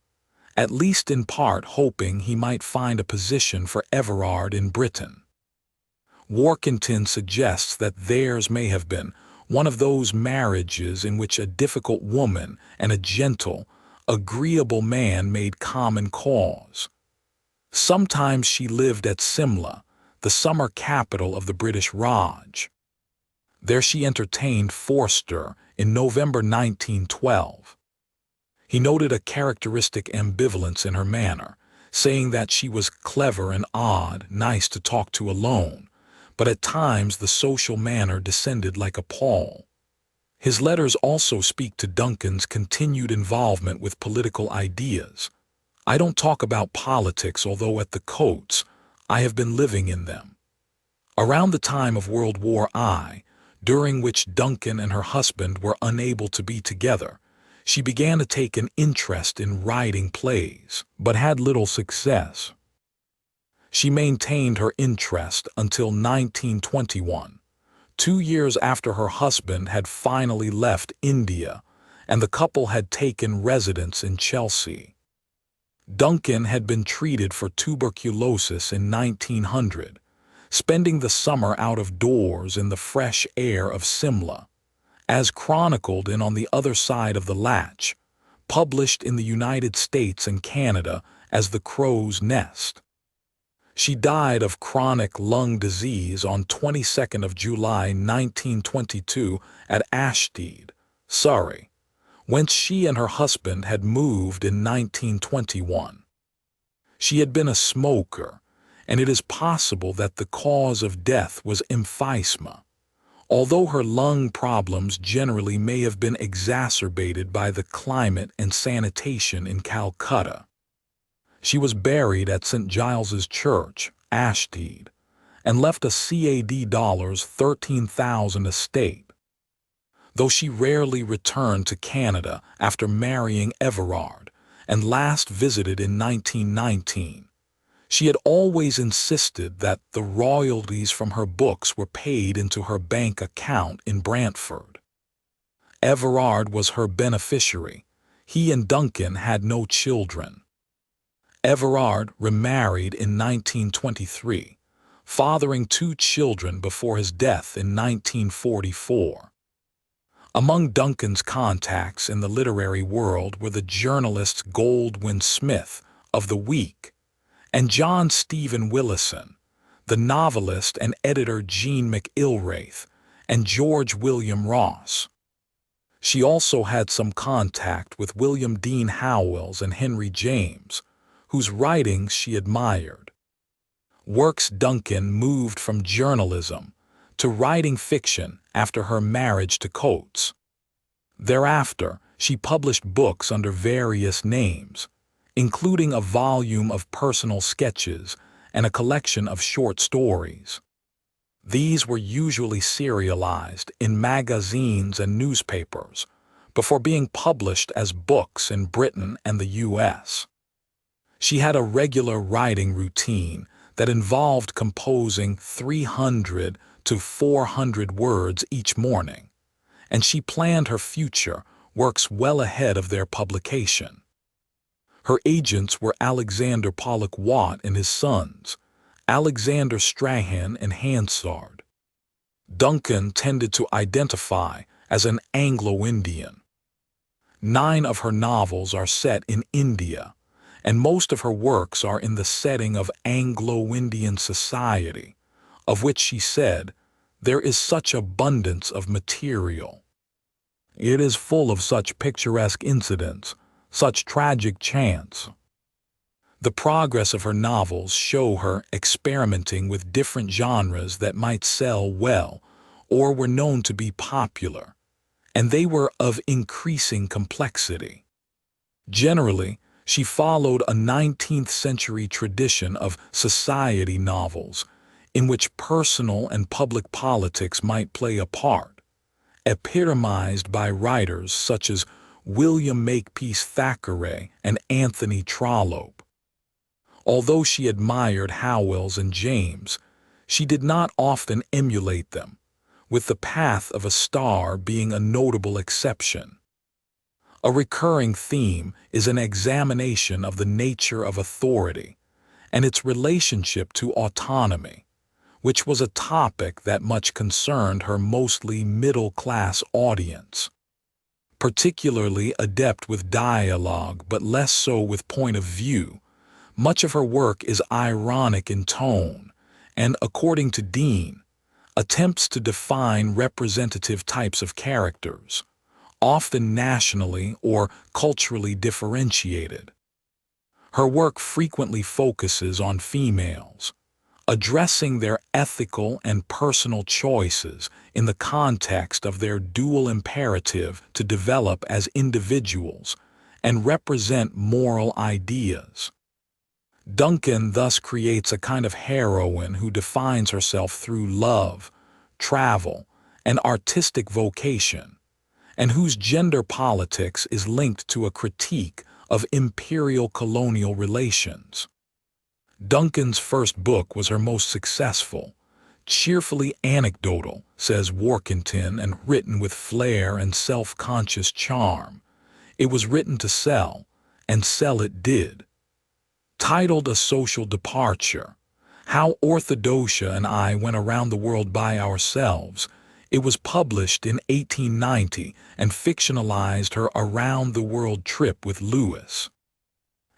at least in part hoping he might find a position for Everard in Britain. Workington suggests that theirs may have been one of those marriages in which a difficult woman and a gentle, agreeable man made common cause. Sometimes she lived at Simla, the summer capital of the British Raj. There she entertained Forster in November 1912. He noted a characteristic ambivalence in her manner, saying that she was clever and odd, nice to talk to alone, but at times the social manner descended like a pall. His letters also speak to Duncan's continued involvement with political ideas. I don't talk about politics, although at the Coates, I have been living in them. Around the time of World War I, during which Duncan and her husband were unable to be together, she began to take an interest in writing plays, but had little success. She maintained her interest until 1921, 2 years after her husband had finally left India and the couple had taken residence in Chelsea. Duncan had been treated for tuberculosis in 1900, spending the summer out of doors in the fresh air of Simla, as chronicled in On the Other Side of the Latch, published in the United States and Canada as The Crow's Nest. She died of chronic lung disease on 22nd of July 1922 at Ashstead, Surrey, whence she and her husband had moved in 1921. She had been a smoker, and it is possible that the cause of death was emphysema, although her lung problems generally may have been exacerbated by the climate and sanitation in Calcutta. She was buried at St. Giles's Church, Ashstead, and left a CAD $13,000 estate. Though she rarely returned to Canada after marrying Everard and last visited in 1919, she had always insisted that the royalties from her books were paid into her bank account in Brantford. Everard was her beneficiary. He and Duncan had no children. Everard remarried in 1923, fathering 2 children before his death in 1944. Among Duncan's contacts in the literary world were the journalists Goldwin Smith of The Week and John Stephen Willison, the novelist and editor Jean McIlwraith, and George William Ross. She also had some contact with William Dean Howells and Henry James, whose writings she admired. Works Duncan moved from journalism to writing fiction after her marriage to Coates. Thereafter, she published books under various names, including a volume of personal sketches and a collection of short stories. These were usually serialized in magazines and newspapers before being published as books in Britain and the U.S. She had a regular writing routine that involved composing 300 to 400 words each morning, and she planned her future works well ahead of their publication. Her agents were Alexander Pollock Watt and his sons, Alexander Strahan and Hansard. Duncan tended to identify as an Anglo-Indian. 9 of her novels are set in India, and most of her works are in the setting of Anglo-Indian society, of which she said, "There is such abundance of material. It is full of such picturesque incidents, such tragic chance." The progress of her novels show her experimenting with different genres that might sell well or were known to be popular, and they were of increasing complexity. Generally, she followed a 19th-century tradition of society novels in which personal and public politics might play a part, epitomized by writers such as William Makepeace Thackeray and Anthony Trollope. Although she admired Howells and James, she did not often emulate them, with The Path of a Star being a notable exception. A recurring theme is an examination of the nature of authority and its relationship to autonomy, which was a topic that much concerned her mostly middle-class audience. Particularly adept with dialogue but less so with point of view, much of her work is ironic in tone and, according to Dean, attempts to define representative types of characters, often nationally or culturally differentiated. Her work frequently focuses on females, addressing their ethical and personal choices in the context of their dual imperative to develop as individuals and represent moral ideas. Duncan thus creates a kind of heroine who defines herself through love, travel, and artistic vocation, and whose gender politics is linked to a critique of imperial colonial relations. Duncan's first book was her most successful, cheerfully anecdotal, says Workington, and written with flair and self-conscious charm. It was written to sell, and sell it did. Titled A Social Departure, How Orthodoxia and I Went Around the World by Ourselves, It was published in 1890 and fictionalized her around-the-world trip with Lewis.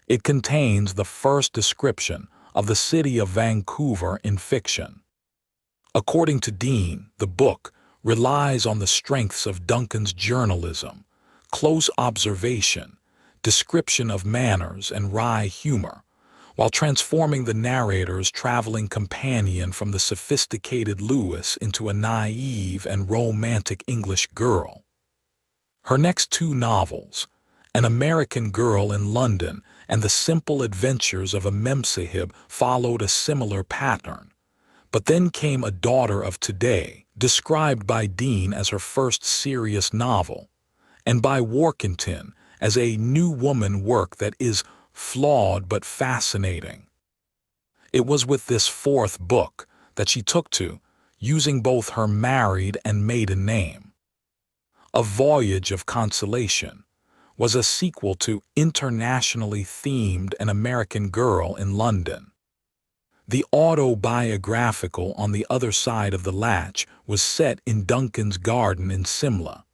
It contains the first description of the city of Vancouver in fiction. According to Dean, the book relies on the strengths of Duncan's journalism, close observation, description of manners, and wry humor, while transforming the narrator's traveling companion from the sophisticated Lewis into a naive and romantic English girl. Her next two novels, An American Girl in London and The Simple Adventures of a Memsahib, followed a similar pattern. But then came A Daughter of Today, described by Dean as her first serious novel, and by Workington as a new woman work that is flawed but fascinating. It was with this fourth book that she took to, using both her married and maiden name. A Voyage of Consolation was a sequel to internationally themed An American Girl in London. The autobiographical On the Other Side of the Latch was set in Duncan's garden in Simla,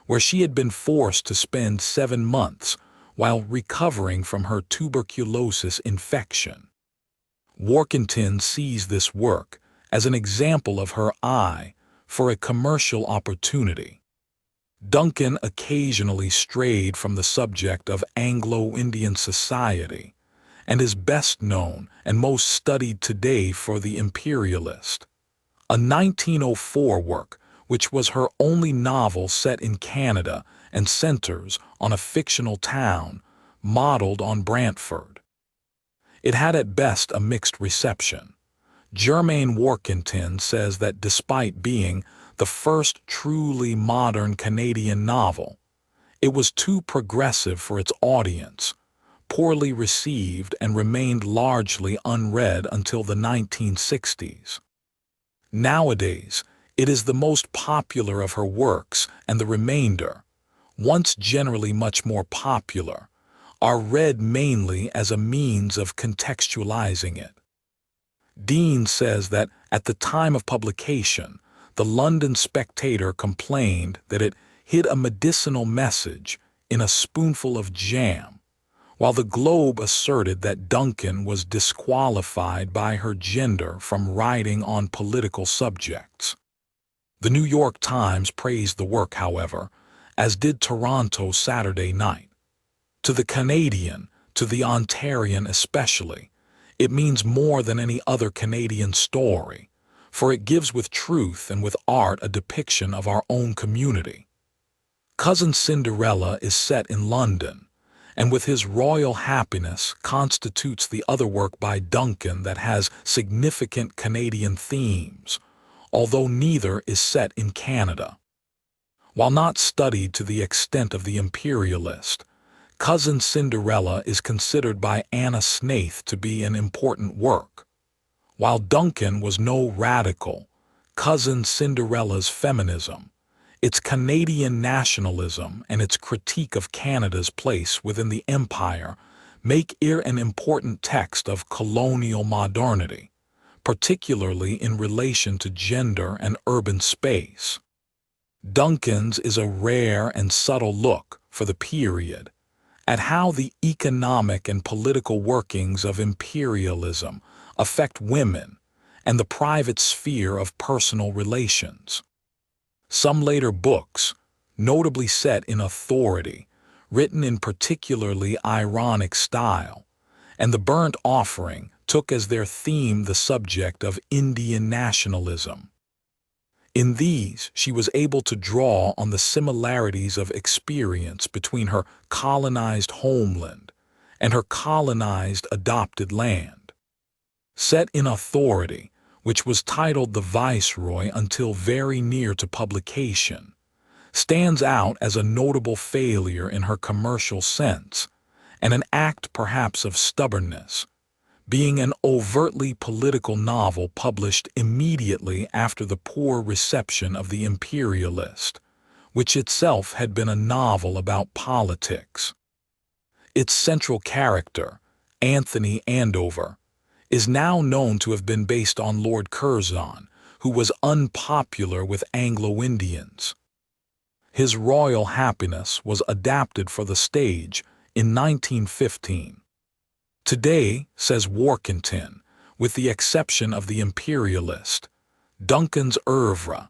where she had been forced to spend 7 months while recovering from her tuberculosis infection. Workington sees this work as an example of her eye for a commercial opportunity. Duncan occasionally strayed from the subject of Anglo-Indian society, and is best known and most studied today for The Imperialist, a 1904 work which was her only novel set in Canada and centers on a fictional town modeled on Brantford. It had at best a mixed reception. Germaine Workington says that despite being the first truly modern Canadian novel, it was too progressive for its audience, poorly received, and remained largely unread until the 1960s. Nowadays, it is the most popular of her works, and the remainder, once generally much more popular, are read mainly as a means of contextualizing it. Dean says that at the time of publication, the London Spectator complained that it hid a medicinal message in a spoonful of jam, while the Globe asserted that Duncan was disqualified by her gender from writing on political subjects. The New York Times praised the work, however, as did Toronto Saturday Night. To the Canadian, to the Ontarian especially, it means more than any other Canadian story, for it gives with truth and with art a depiction of our own community. Cousin Cinderella is set in London, and with his royal happiness constitutes the other work by Duncan that has significant Canadian themes, although neither is set in Canada. While not studied to the extent of The Imperialist, Cousin Cinderella is considered by Anna Snaith to be an important work. While Duncan was no radical, Cousin Cinderella's feminism, its Canadian nationalism, and its critique of Canada's place within the empire make it an important text of colonial modernity, particularly in relation to gender and urban space. Duncan's is a rare and subtle look, for the period, at how the economic and political workings of imperialism affect women and the private sphere of personal relations. Some later books, notably set in Authority, written in particularly ironic style, and The Burnt Offering, took as their theme the subject of Indian nationalism. In these, she was able to draw on the similarities of experience between her colonized homeland and her colonized adopted land. Set in Authority, which was titled The Viceroy until very near to publication, stands out as a notable failure in her commercial sense, and an act perhaps of stubbornness, being an overtly political novel published immediately after the poor reception of The Imperialist, which itself had been a novel about politics. Its central character, Anthony Andover, is now known to have been based on Lord Curzon, who was unpopular with Anglo-Indians. His royal happiness was adapted for the stage in 1915. Today, says Workington, with the exception of the imperialist, Duncan's oeuvre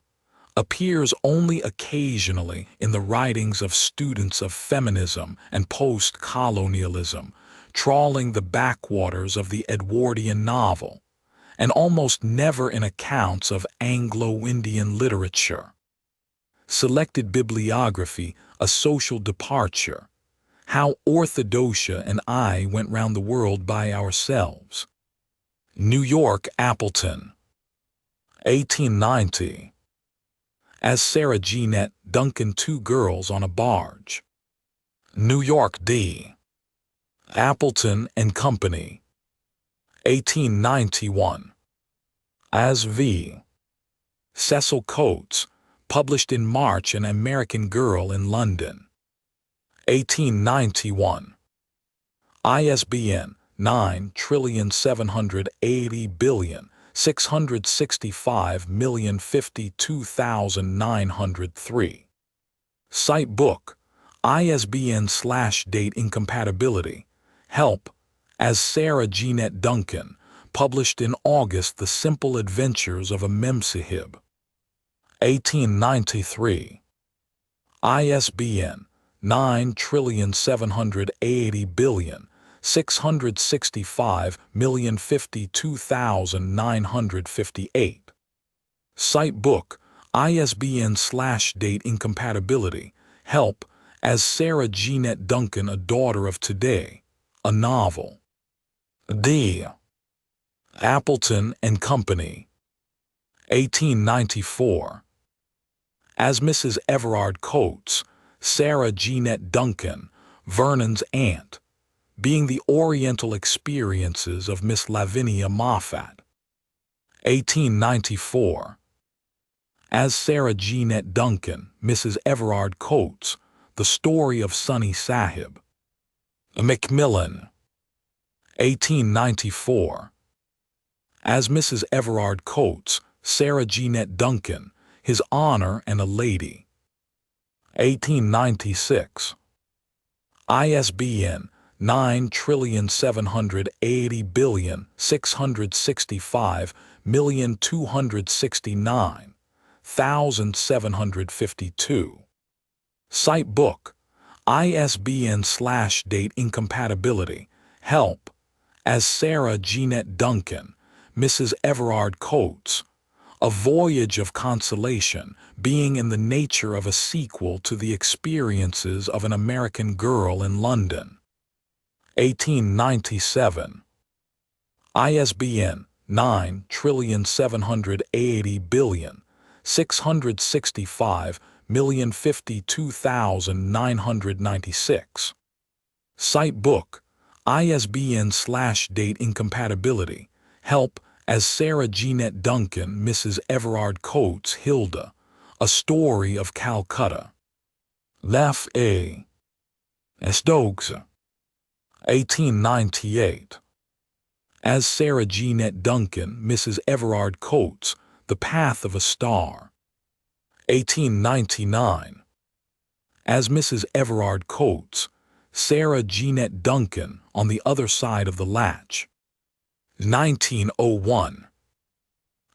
appears only occasionally in the writings of students of feminism and post-colonialism, trawling the backwaters of the Edwardian novel, and almost never in accounts of Anglo-Indian literature. Selected bibliography, A Social Departure, How Orthodoxia and I Went Round the World by Ourselves. New York, Appleton. 1890. As Sara Jeannette, Duncan, Two Girls on a Barge. New York, D. Appleton and Company. 1891. As V. Cecil Coates, published in March, An American Girl in London. 1891. ISBN 9780665052903. Cite book, ISBN/date incompatibility. Help, as Sara Jeannette Duncan, published in August, The Simple Adventures of a NCUBE. 1893. ISBN 9780665052958. Cite book, ISBN/date incompatibility. Help, as Sara Jeannette Duncan, A Daughter of Today, a novel. D. Appleton and Company. 1894. As Mrs. Everard Coates, Sara Jeannette Duncan, Vernon's aunt, being the Oriental experiences of Miss Lavinia Moffat. 1894. As Sara Jeannette Duncan, Mrs. Everard Coates, The Story of Sunny Sahib. Macmillan. 1894. As Mrs. Everard Coates, Sara Jeannette Duncan, His Honor and a Lady. 1896. ISBN 9780665269752. Cite book, ISBN/date incompatibility. Help, as Sara Jeannette Duncan, Mrs. Everard Coates, A Voyage of Consolation, being in the nature of a sequel to the experiences of an American Girl in London. 1897. ISBN 9780665052996. Cite book, ISBN/date incompatibility. Help, as Sara Jeannette Duncan, Mrs. Everard Coates, Hilda, A Story of Calcutta. Lef A. Stokes. 1898. As Sara Jeannette Duncan, Mrs. Everard Coates, The Path of a Star. 1899. As Mrs. Everard Coates, Sara Jeannette Duncan, On the Other Side of the Latch. 1901.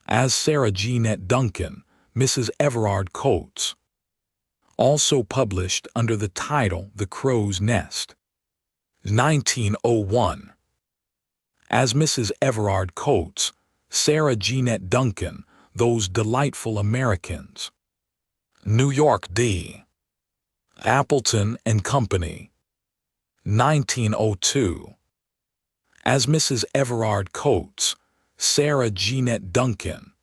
As Sara Jeannette Duncan, Mrs. Everard Coates, also published under the title The Crow's Nest. 1901. As Mrs. Everard Coates, Sara Jeannette Duncan, Those Delightful Americans. New York, D. Appleton and Company. 1902. As Mrs. Everard Coates, Sara Jeannette Duncan,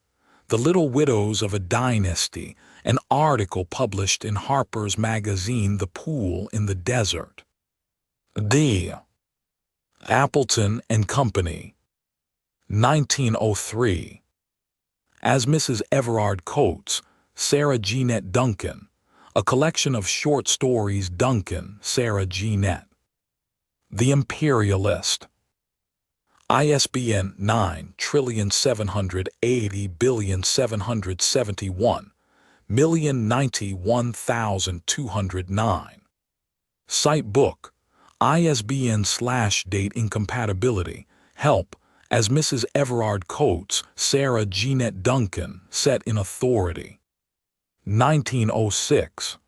The Little Widows of a Dynasty, an article published in Harper's Magazine, The Pool in the Desert. D. Appleton and Company. 1903. As Mrs. Everard Coates, Sara Jeannette Duncan, A Collection of Short Stories, Duncan, Sara Jeannette. The Imperialist. ISBN 9780771,091,209. Site book, ISBN/date incompatibility, help, as Mrs. Everard Coates, Sara Jeannette Duncan, set in authority. 1906.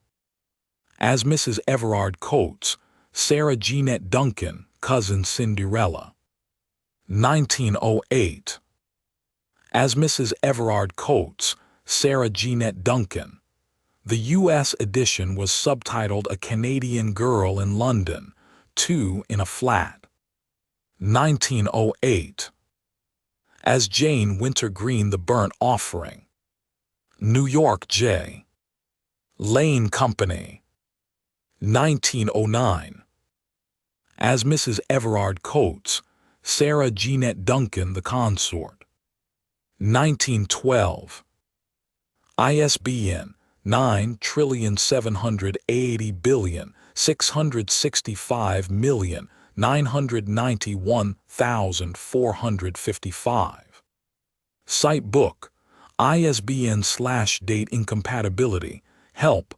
As Mrs. Everard Coates, Sara Jeannette Duncan, cousin Cinderella. 1908. As Mrs. Everard Coates, Sara Jeannette Duncan. The U.S. edition was subtitled A Canadian Girl in London, 2 in a Flat. 1908. As Jane Wintergreen The Burnt Offering. New York J. Lane Company. 1909. As Mrs. Everard Coates, Sara Jeannette Duncan The Consort. 1912. ISBN 9780665,991,455. Site book, ISBN/date incompatibility, help,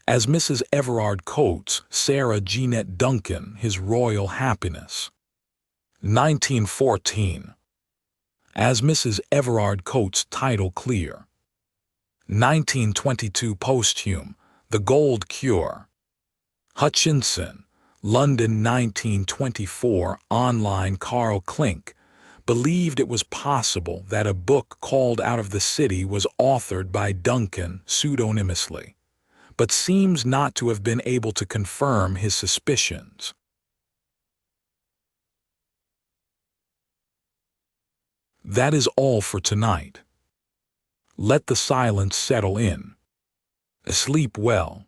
as Mrs. Everard Coates, Sara Jeannette Duncan, His Royal Happiness. 1914. As Mrs. Everard Coates, title clear. 1922 Posthume, The Gold Cure. Hutchinson, London 1924 online. Carl Klink believed it was possible that a book called Out of the City was authored by Duncan pseudonymously, but seems not to have been able to confirm his suspicions. That is all for tonight. Let the silence settle in. Sleep well.